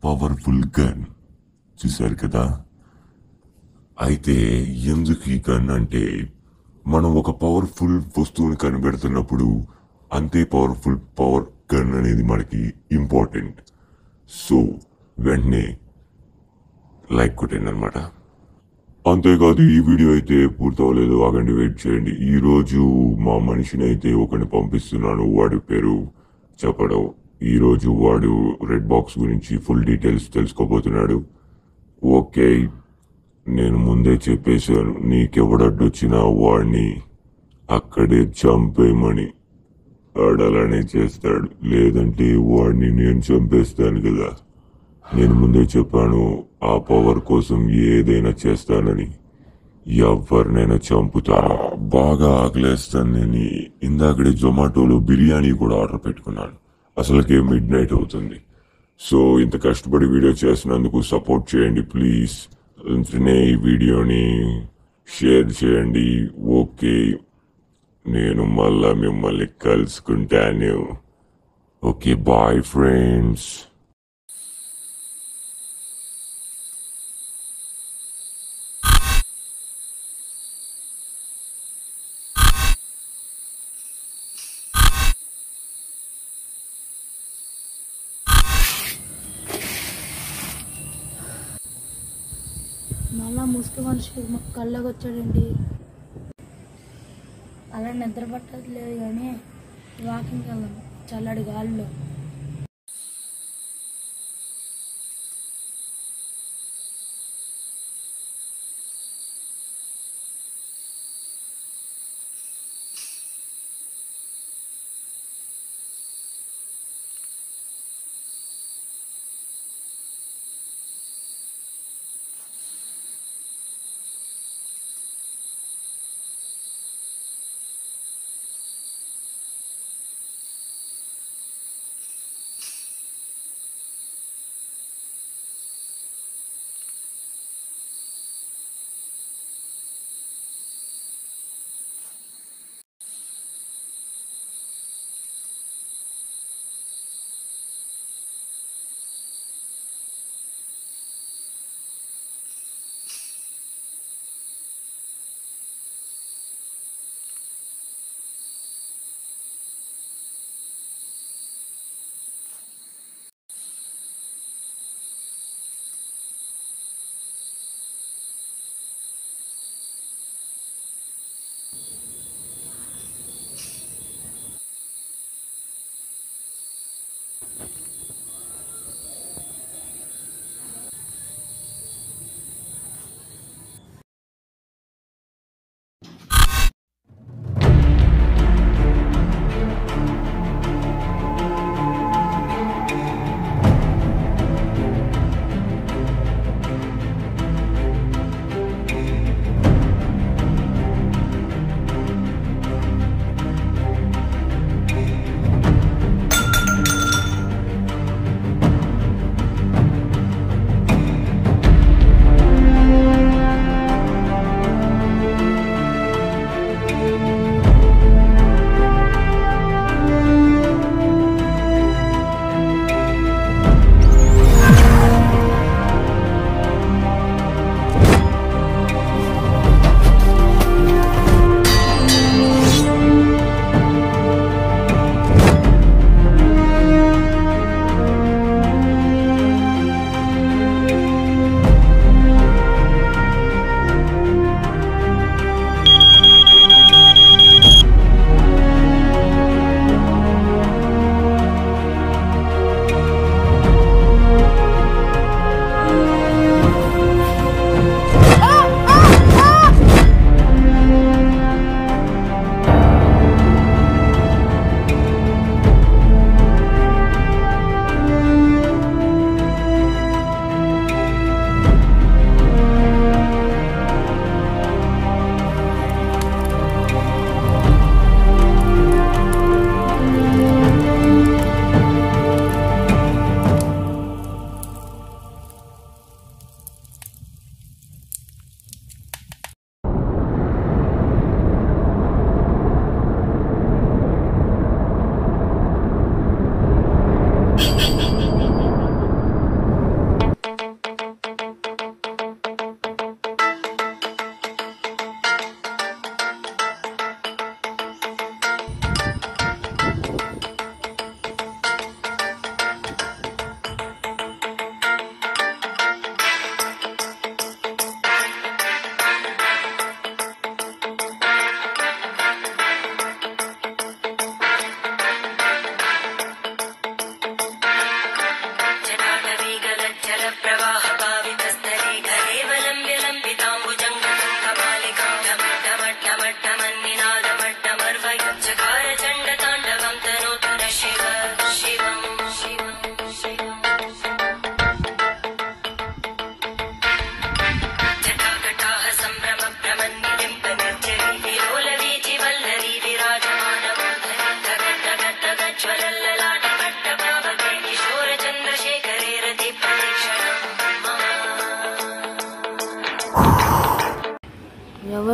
పవర్ఫుల్ గన్. చూసారు కదా? అయితే ఎందుకు ఈ గన్ అంటే, మనం ఒక పవర్ఫుల్ వస్తువుని కనిపెడుతున్నప్పుడు అంతే పవర్ గన్ అనేది మనకి ఇంపార్టెంట్. సో వెంటనే లైక్ కొట్టండి అనమాట. అంతేకాదు ఈ వీడియో అయితే పూర్తవలేదు, ఆగండి, వెయిట్ చేయండి. ఈరోజు మా మనిషిని అయితే ఒకరిని పంపిస్తున్నాను. వాడి పేరు చెప్పడం. ఈరోజు వాడు రెడ్ బాక్స్ గురించి ఫుల్ డీటెయిల్స్ తెలుసుకోబోతున్నాడు. ఓకే, నేను ముందే చెప్పేశాను, నీకెవడడ్డొచ్చినా వాడిని అక్కడే చంపేయమని. ఆడలానే చేస్తాడు, లేదంటే వాడిని నేను చంపేస్తాను కదా. నేను ముందే చెప్పాను, ఆ పవర్ కోసం ఏదైనా చేస్తానని. ఎవరినైనా చంపుతాను. బాగా ఆకలేస్తాను. నేను ఇందాకడే జొమాటోలో బిర్యానీ కూడా ఆర్డర్ పెట్టుకున్నాను. అసలుకే మిడ్ నైట్ అవుతుంది. సో ఇంత కష్టపడి వీడియో చేసినందుకు సపోర్ట్ చేయండి ప్లీజ్. వెంటనే ఈ వీడియోని షేర్ చేయండి. ఓకే, నేను మళ్ళా మిమ్మల్ని కలుసుకుంటాను. Okay, bye friends. మళ్ళా ముసుగు మనిషి కళ్ళకి వచ్చాడండి. అలా నిద్ర పట్టలేదు కానీ వాకింగ్కి వెళ్దాం చల్లడి గాలిలో.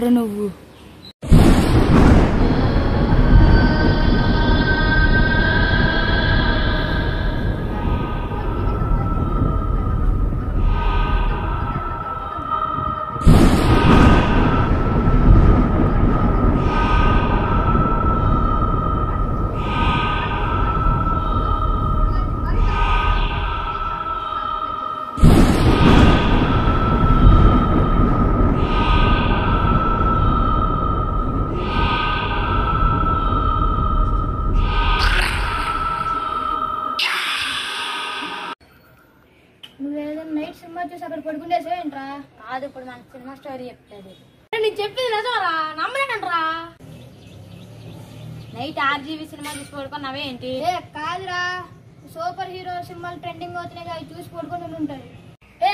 ఎవరు నువ్వు? నువ్వేదో నైట్ సినిమా చూసి అక్కడ పడుకునేసే ఏంట్రా? కాదు, ఇప్పుడు మనకు సినిమా స్టోరీ చెప్తాది. నేను చెప్పింది నిజమరా? నమ్మలేనంట్రా. నైట్ ఆర్జీవీ సినిమా చూసి పడుకున్నావే ఏంటి? ఏ కాదురా, సూపర్ హీరో సినిమాలు ట్రెండింగ్ అవుతున్నాయి, అవి చూసి పడుకొని ఉంటాయి.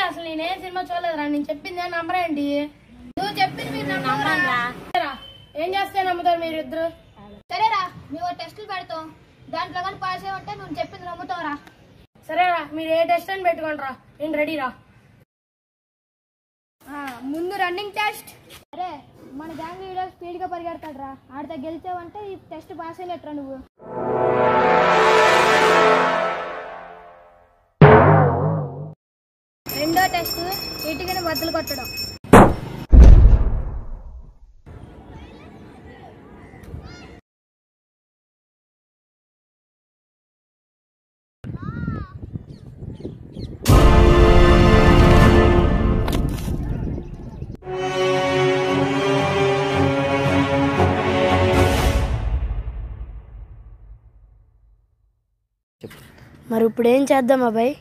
అసలు నేనేం సినిమా చూడలేదురా. నేను చెప్పింది నమ్మరేంటి? నువ్వు చెప్పింది మీరు నమ్మరా? ఏం చేస్తే నమ్ముతారు మీరు ఇద్దరు? సరేరా, మేము టెస్టులు పెడతాం, దాంట్లో కానీ పాస్ అయ్యంటే నువ్వు చెప్పింది నమ్ముతావురా. సరేరా, మీరు ఏ టెస్ట్ అని పెట్టుకోండిరా, నేను రెడీరా. ముందు రన్నింగ్ టెస్ట్. అరే, మన గ్యాంగ్ లీడర్ స్పీడ్ గా పరిగెడతాడు రా. ఆడితే గెలిచావంటే ఈ టెస్ట్ పాస్ అయ్యలేట్రా నువ్వు. రెండో టెస్ట్ ఇటుకని బద్దలు కొట్టడం. మరి ఇప్పుడు ఏం చేద్దాం అబ్బాయి?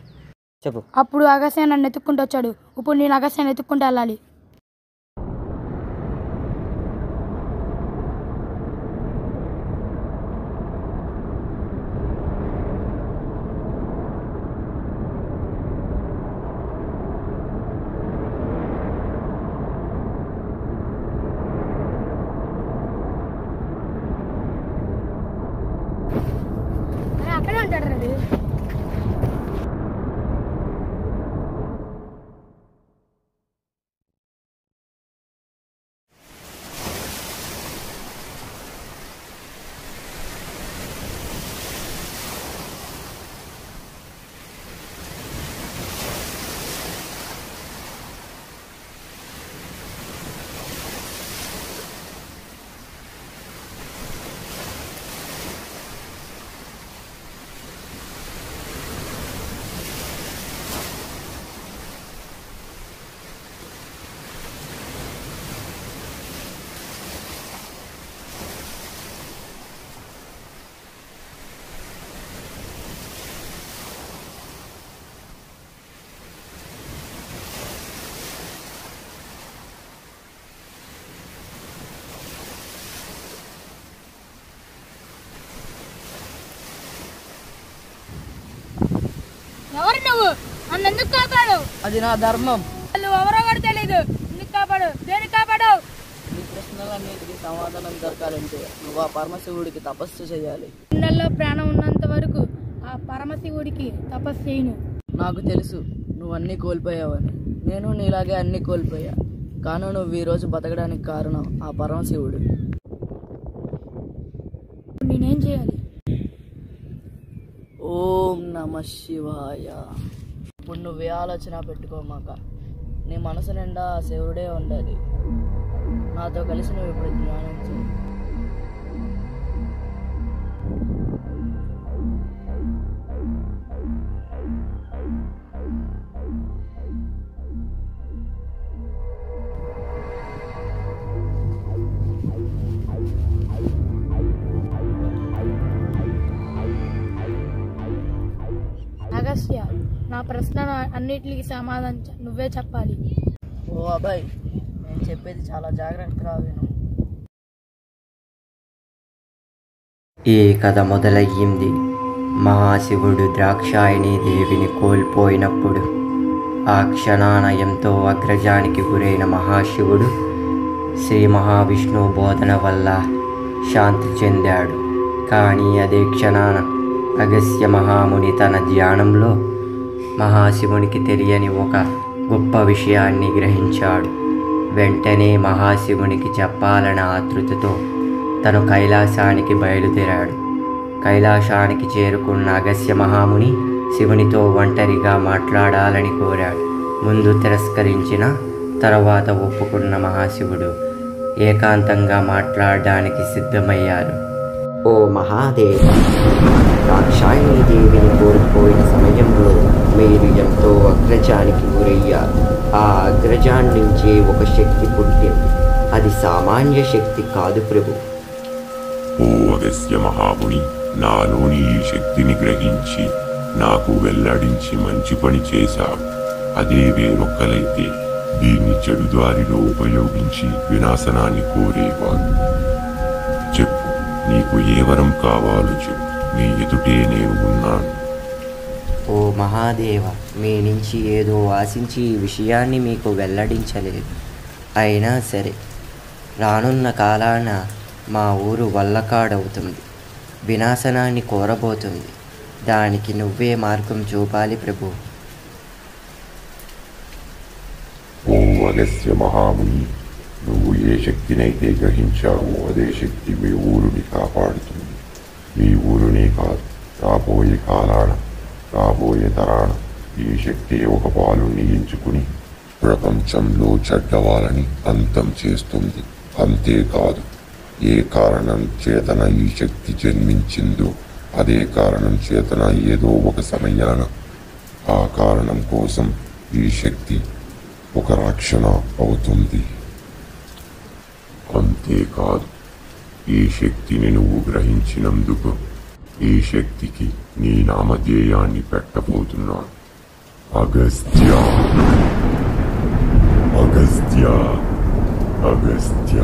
చెప్పు. అప్పుడు అగస్త్య నన్ను ఎత్తుక్కుంటూ వచ్చాడు, ఇప్పుడు నేను అగస్త్యాన్ని ఎత్తుక్కుంటూ వెళ్ళాలి. అక్కడే ఉంటాడు రండి. ఎవరు నువ్వు? నన్ను ఎందుకు కాపాడు? అది నా ధర్మం. నువ్వు ఎవరో కూడా తెలీదు. ఎందుకు కాపాడు? దేనికి కాపాడు? ఈ ప్రశ్నలన్నిటికీ సమాధానం దొరకాలంటే నువ్వు ఆ పరమశివుడికి తపస్సు చేయాలి. గుండెల్లో ప్రాణం ఉన్నంత వరకు ఆ పరమశివుడికి తపస్సు చేయను. నాకు తెలుసు నువ్వు అన్నీ కోల్పోయావని. నేను నీలాగే అన్నీ కోల్పోయా, కానీ నువ్వు ఈరోజు బతకడానికి కారణం ఆ పరమశివుడు. నేనేం చేయాలి? ఓం నమ శివాయ. ఇప్పుడు నువ్వే ఆలోచన పెట్టుకోమాక, నీ మనసు నిండా శివుడే ఉండాలి. నాతో కలిసి నువ్వు ఇప్పుడు జ్ఞానం చేయి. అగస్త్య, నా ప్రశ్న అన్నిటికీ సమాధానం నువ్వే చెప్పాలి. ఓ అబ్బాయి, నేను చెప్పేది చాలా జాగ్రత్తగా విను. ఈ కథ మొదలయ్యింది మహాశివుడు ద్రాక్షాయణి దేవిని కోల్పోయినప్పుడు. ఆ క్షణాన ఎంతో అగ్రజానికి గురైన మహాశివుడు శ్రీ మహావిష్ణువు బోధన వల్ల శాంతి చెందాడు. కానీ అదే క్షణాన అగస్త్య మహాముని తన ధ్యానంలో మహాశివునికి తెలియని ఒక గొప్ప విషయాన్ని గ్రహించాడు. వెంటనే మహాశివునికి చెప్పాలన్న ఆతృతతో తను కైలాసానికి బయలుదేరాడు. కైలాసానికి చేరుకున్న అగస్త్య మహాముని శివునితో ఒంటరిగా మాట్లాడాలని కోరాడు. ముందు తిరస్కరించిన తర్వాత ఒప్పుకున్న మహాశివుడు ఏకాంతంగా మాట్లాడడానికి సిద్ధమయ్యారు. ఓ మహాదేవ, దాక్షాయణీ దేవిని కోల్పోయిన సమయంలో మీరు ఎంతో అగ్రజానికి గురయ్యారు. ఆ అగ్రజాన్ నుంచే ఒక శక్తి పుట్టింది. అది సామాన్య శక్తి కాదు ప్రభు. ఓ అగస్త్య మహాముని, నాలోని ఈ శక్తిని గ్రహించి నాకు వెల్లడించి మంచి పని చేశావు. అదే వేరొక్కలైతే దీన్ని చెడుదారిలో ఉపయోగించి వినాశనాన్ని కోరేవారు. చెప్పు, నీకు ఏ వరం కావాలో చెప్పు, నీ ఎదుటే నేను ఉన్నాను. ఓ మహాదేవ, మీ నుంచి ఏదో ఆశించి ఈ విషయాన్ని మీకు వెల్లడించలేదు. అయినా సరే, రానున్న కాలాన మా ఊరు వల్లకాడవుతుంది, వినాశనాన్ని కోరబోతుంది. దానికి నువ్వే మార్గం చూపాలి ప్రభు. ఓ అగస్త్య మహాముని, నువ్వు ఏ శక్తినైతే గ్రహించావో అదే శక్తి మీ ఊరుని కాపాడుతుంది. మీ ఊరునే కాదు, రాబోయే కాలాన, రాబోయే తరాన ఈ శక్తి ఒక పాలుని ఎంచుకుని ప్రపంచంలో చెడ్డవాళ్ళని అంతం చేస్తుంది. అంతేకాదు, ఏ కారణం చేతన ఈ శక్తి జన్మించిందో అదే కారణం చేతన ఏదో ఒక సమయాన ఆ కారణం కోసం ఈ శక్తి ఒక రక్షణ అవుతుంది. అంతేకాదు, ఈ శక్తిని నువ్వు గ్రహించినందుకు ఈ శక్తికి నీ నామధేయాన్ని పెట్టబోతున్నాను. అగస్త్య, అగస్త్య, అగస్త్య.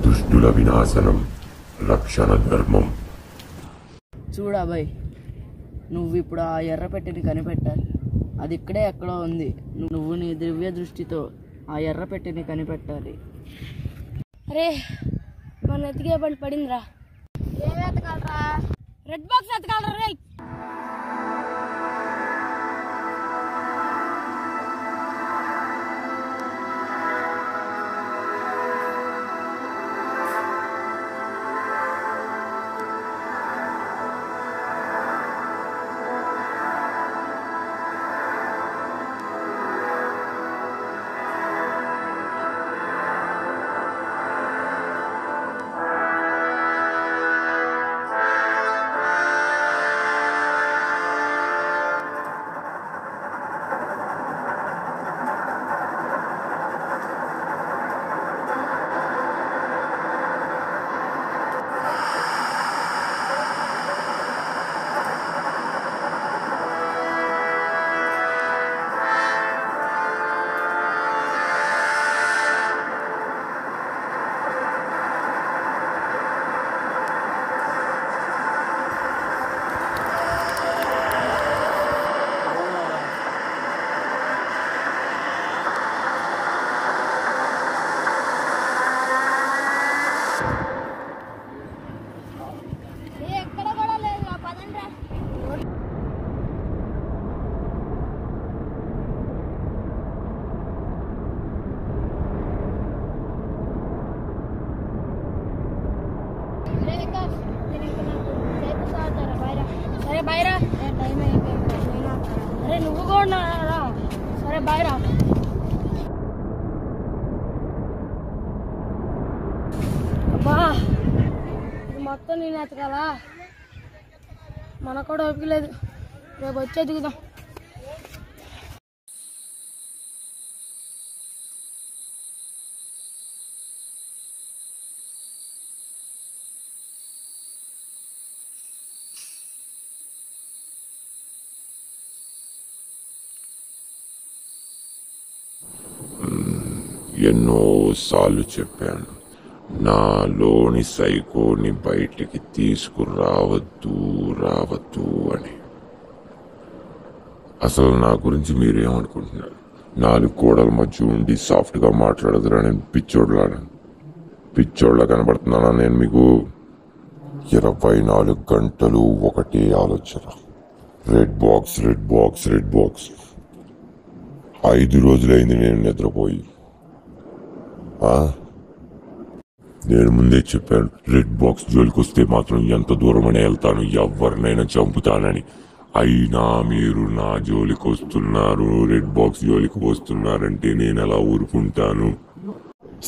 దుష్టుల వినాశనం, రక్షణ ధర్మం. చూడబాయ్, నువ్వు ఇప్పుడు ఆ ఎర్రపెట్టెని కనిపెట్టాలి. అది ఇక్కడే ఎక్కడో ఉంది. నువ్వు నీ దివ్య దృష్టితో ఆ ఎర్రపెట్టెని కనిపెట్టాలి. అరే, మన ఎతికే బండి పడిందిరా. ఏం ఎతకాలరా? రెడ్ బాక్స్ ఎతకాలరా రే. సరే బైరా, టైం అయిపోయింది. అరే నువ్వు కూడా రా. సరే బైరా. అబ్బా, ఇది మొత్తం నేను ఎతకాలా? మనకు కూడా ఓపిక లేదు. రేపు వచ్చే దిగుదాం. ఎన్నోసార్లు చెప్పాను, నాలోని సైకోని బయటికి తీసుకురావద్దు రావద్దు అని. అసలు నా గురించి మీరేమనుకుంటున్నారు? 4 గోడల మధ్య ఉండి సాఫ్ట్గా మాట్లాడదురా నేను పిచ్చోళ్ళ కనబడుతున్నానా నేను మీకు? 24 గంటలు ఒకటే ఆలోచన, red box red box red box. 5 రోజులైంది నేను నిద్రపోయి. నేను ముందే చెప్పాను, రెడ్ బాక్స్ జోలికి వస్తే మాత్రం ఎంత దూరమనే వెళ్తాను, ఎవరినైనా చంపుతానని. అయినా మీరు నా జోలికి వస్తున్నారు, రెడ్ బాక్స్ జోలికి వస్తున్నారంటే నేను ఎలా ఊరుకుంటాను?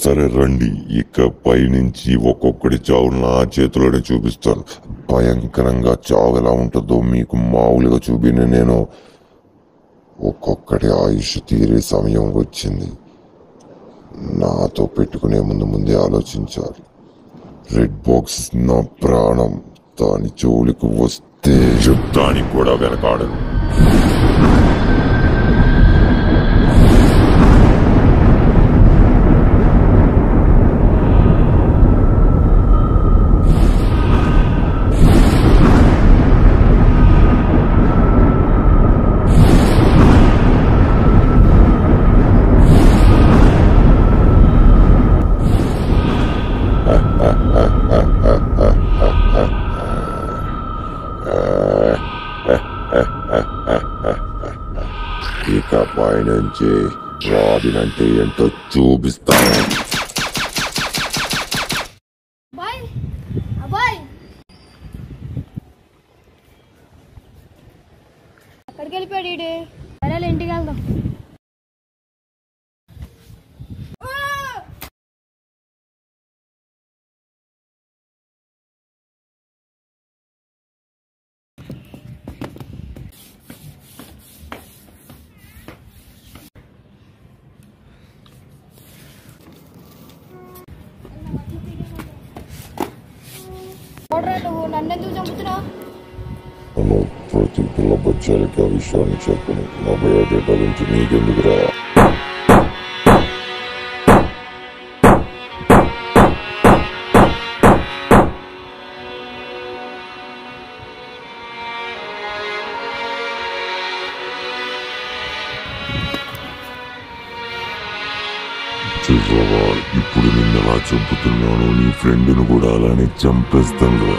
సరే రండి, ఇక పైనుంచి ఒక్కొక్కటి చావు నా చేతిలోనే చూపిస్తాను. భయంకరంగా చావు ఎలా ఉంటుందో మీకు మామూలుగా చూపిన నేను. ఒక్కొక్కటి ఆయుష్ తీరే సమయం వచ్చింది. నాతో పెట్టుకునే ముందే ఆలోచించాలి. రెడ్ బాక్స్ నా ప్రాణం, దాని జోలికి వస్తే యుద్ధానికి కూడా వెనకాడను. ఇక పైనుంచి రాబిన్ అంటే ఏంటో చూపిస్తాను. అక్కడికి వెళ్ళిపోయాడు. సరే ఇంటికి వెళ్దాం. నువ్వు నన్నెందుకు చంపుతున్నావు? ప్రతి పిల్ల బచ్చాలకి ఆ విషయాన్ని చెప్పను. నా బయోడేటా గురించి నీకెందుకురా? చూసావా, ఇప్పుడు నిన్ను ఎలా చంపుతున్నాను, నీ ఫ్రెండ్ను కూడా అలానే చంపేస్తాను.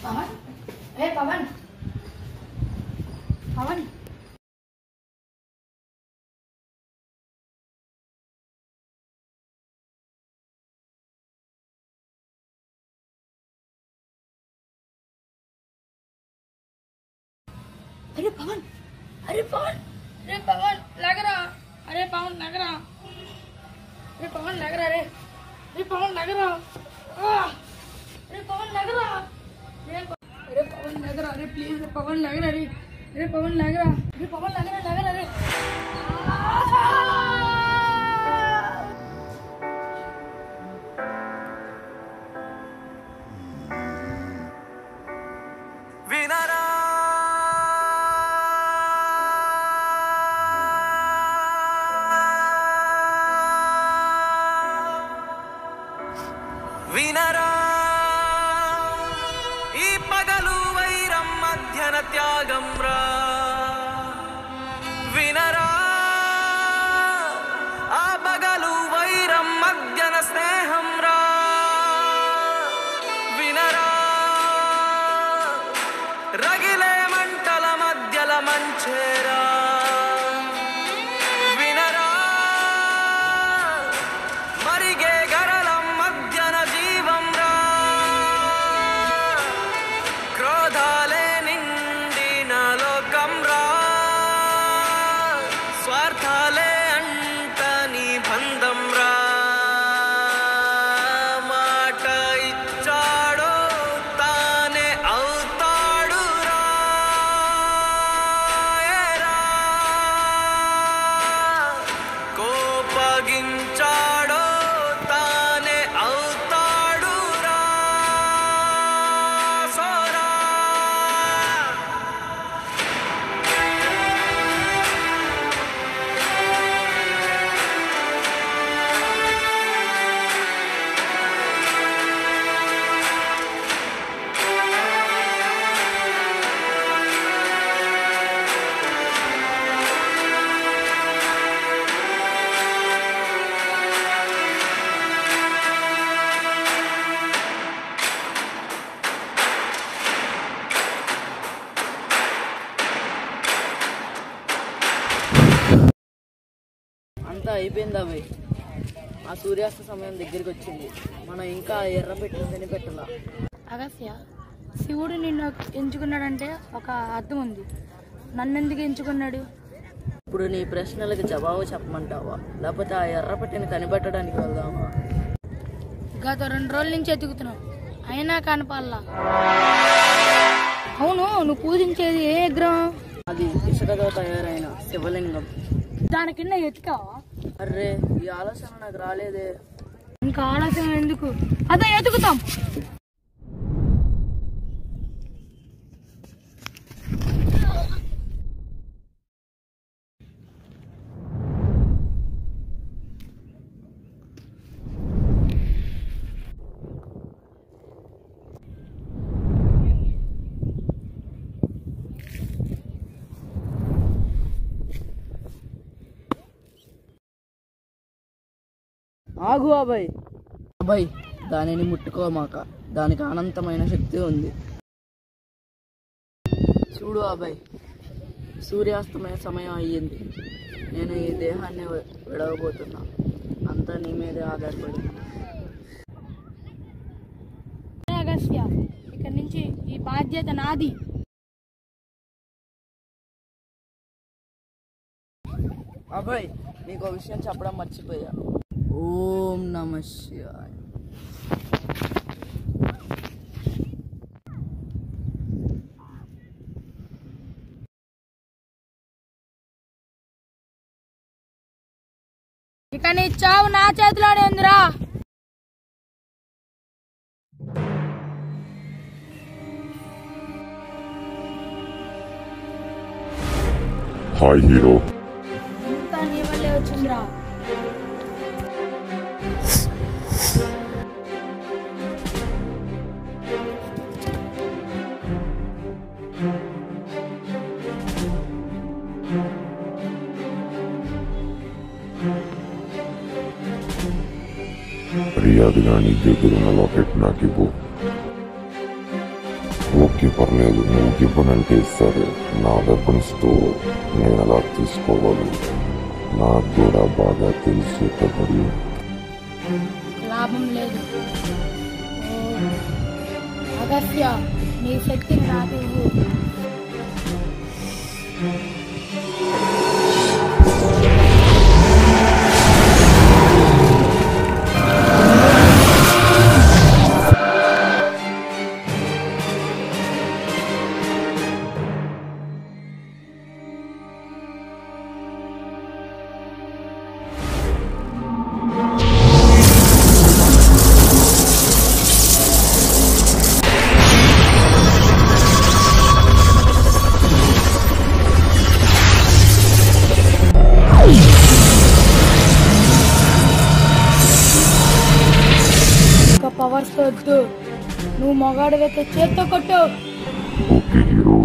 పవన్, ఏ పవన్, పవన్, అరే పవన్, అరే పవన్, అరే పవన్ లగరా, అరే పవన్ లగరా, అరే పవన్ లగరా, రే అరే పవన్ లగరా, అరే పవన్ లగరా, अरे पवन लग रहा, अरे प्लीज पवन लग रहा, अरे पवन लग रहा, अरे पवन लग रहा, अरे వినరా వినరా త్యాగం రా, వినరా ఆ పగలు వైరం మధ్యన స్నేహం రా, వినరా రగిలే మంటల మధ్యల మంచేరా, వినరా మరిగే గరళం మధ్యన జీవం రా, క్రోధాలే స్వార్థాలే అంట నీ బంధం రా, మాట ఇచ్చాడో తానే అవుతాడు రా, అయిపోయింది అవి. ఆ సూర్యాస్త సమయం దగ్గరికి వచ్చింది. మనం ఇంకా ఎర్ర పెట్టిన తినిపెట్టలా. అగస్త్య, శివుడు నిన్ను ఎంచుకున్నాడంటే ఒక అర్థం ఉంది. నన్ను ఎందుకు ఎంచుకున్నాడు? ఇప్పుడు నీ ప్రశ్నలకు జవాబు చెప్పమంటావా, లేకపోతే ఆ ఎర్ర పెట్టిని కనిపెట్టడానికి వెళ్దామా? గత 2 రోజుల నుంచి ఎదుగుతున్నావు, అయినా కనపాలా. అవును, నువ్వు పూజించేది ఏ విగ్రహం? అది ఇసుకతో తయారైన శివలింగం. దాని కింద ఎతికావా? అర్రే, ఈ ఆలోచన నాకు రాలేదే. ఇంకా ఆలస్యం ఎందుకు, అదే ఎతుకుతాం. ఆగు అబ్బాయి. అబ్బాయి, దానిని ముట్టుకోమాక, దానికి అనంతమైన శక్తి ఉంది. చూడు అబ్బాయి, సూర్యాస్తమయ సమయం అయ్యింది. నేను ఈ దేహాన్ని విడవబోతున్నా. అంతా నీ మీదే ఆధారపడి. అగస్త్య, ఇక్కడి నుంచి ఈ బాధ్యత నాది. అబ్బాయి, నీకు ఒక విషయం చెప్పడం మర్చిపోయా. ఓం నమః శివాయ. ఇక నీ చావు నా చేతిలోనే ఉందిరా. Hi hero. అంతా నీ వల్లే వచ్చిందిరా. మర్యాదగా నీ దగ్గరున్న లాకెట్ నాకు ఇవ్వు. ఓకే, పర్లేదు, నువ్వు ఇవ్వనంటే సరే. నా వెపన్స్తో నేను అలా తీసుకోవాలి. నాకు కూడా బాగా తెలిసేటప్పుడు లాభం లేదు. అగస్త్య, నీ శక్తిని నాకు ఇవ్వు. పవర్స్ వద్దు, నువ్వు మొగాడు వెళ్తే చేత్తో కొట్టు. Okay hero.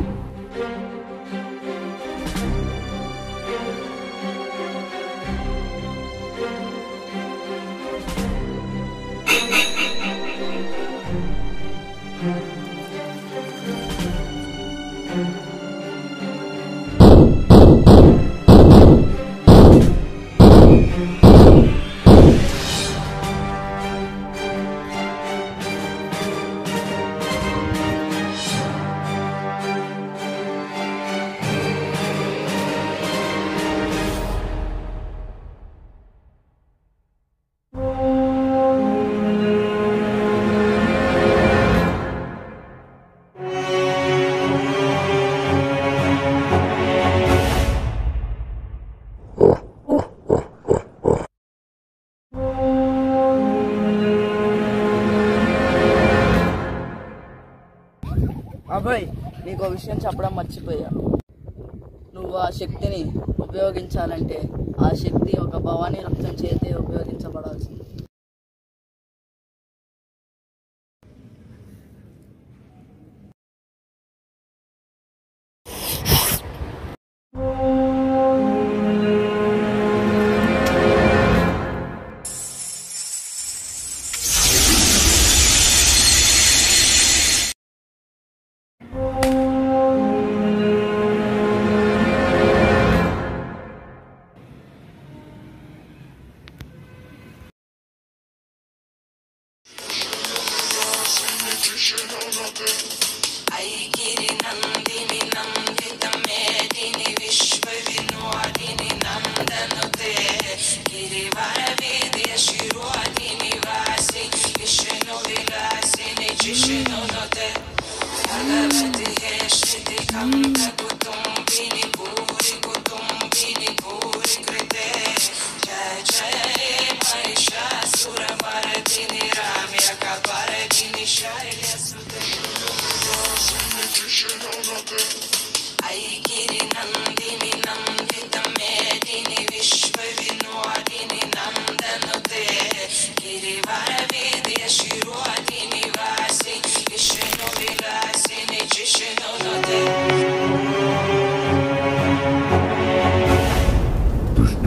అబ్బాయి, నీకు విషయం చెప్పడం మర్చిపోయా. నువ్వు ఆ శక్తిని ఉపయోగించాలంటే ఆ శక్తి ఒక భవానీ రక్తం చేతే ఉపయోగించబడాల్సింది.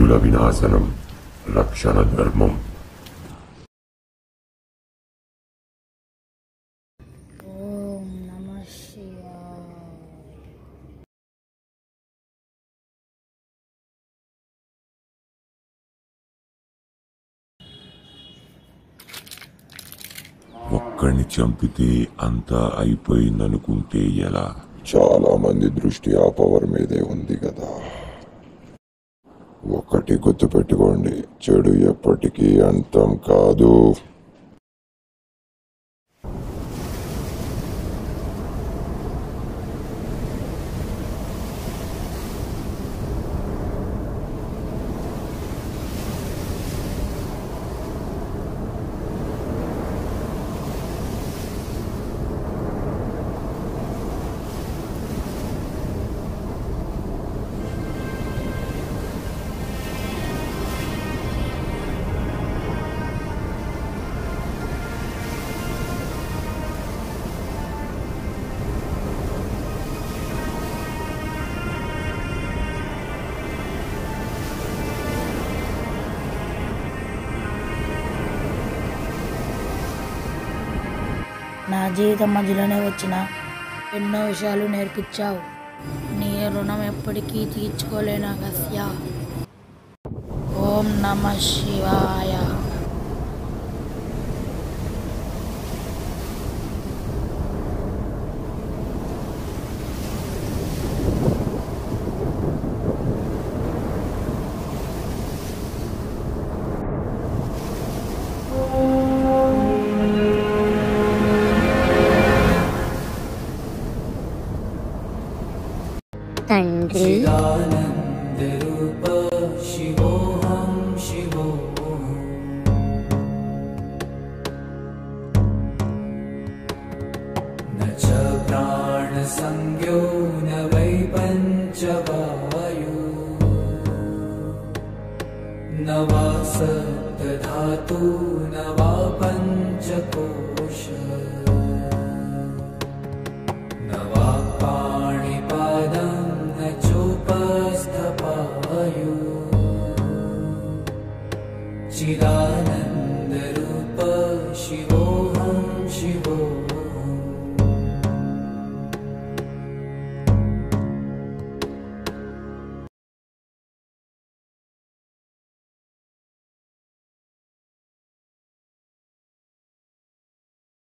శత్రువుల వినాశనం రక్షణ ధర్మం. ఓం నమః శివాయ. ఒక్కడిని చంపితే అంతా అయిపోయిందనుకుంటే ఎలా? చాలా మంది దృష్టి ఆ పవర్ మీదే ఉంది కదా. ఒకటి గుర్తుపెట్టుకోండి, చెడు ఎప్పటికీ అంతం కాదు. నా జీవితం మధ్యలోనే వచ్చిన ఎన్నో విషయాలు నేర్పించావు. నీ రుణం ఎప్పటికీ తీర్చుకోలేను అగస్త్య. ఓం నమః శివాయ. తండ్రి संज्ञो न वै पञ्चवायु न वा सप्तधातु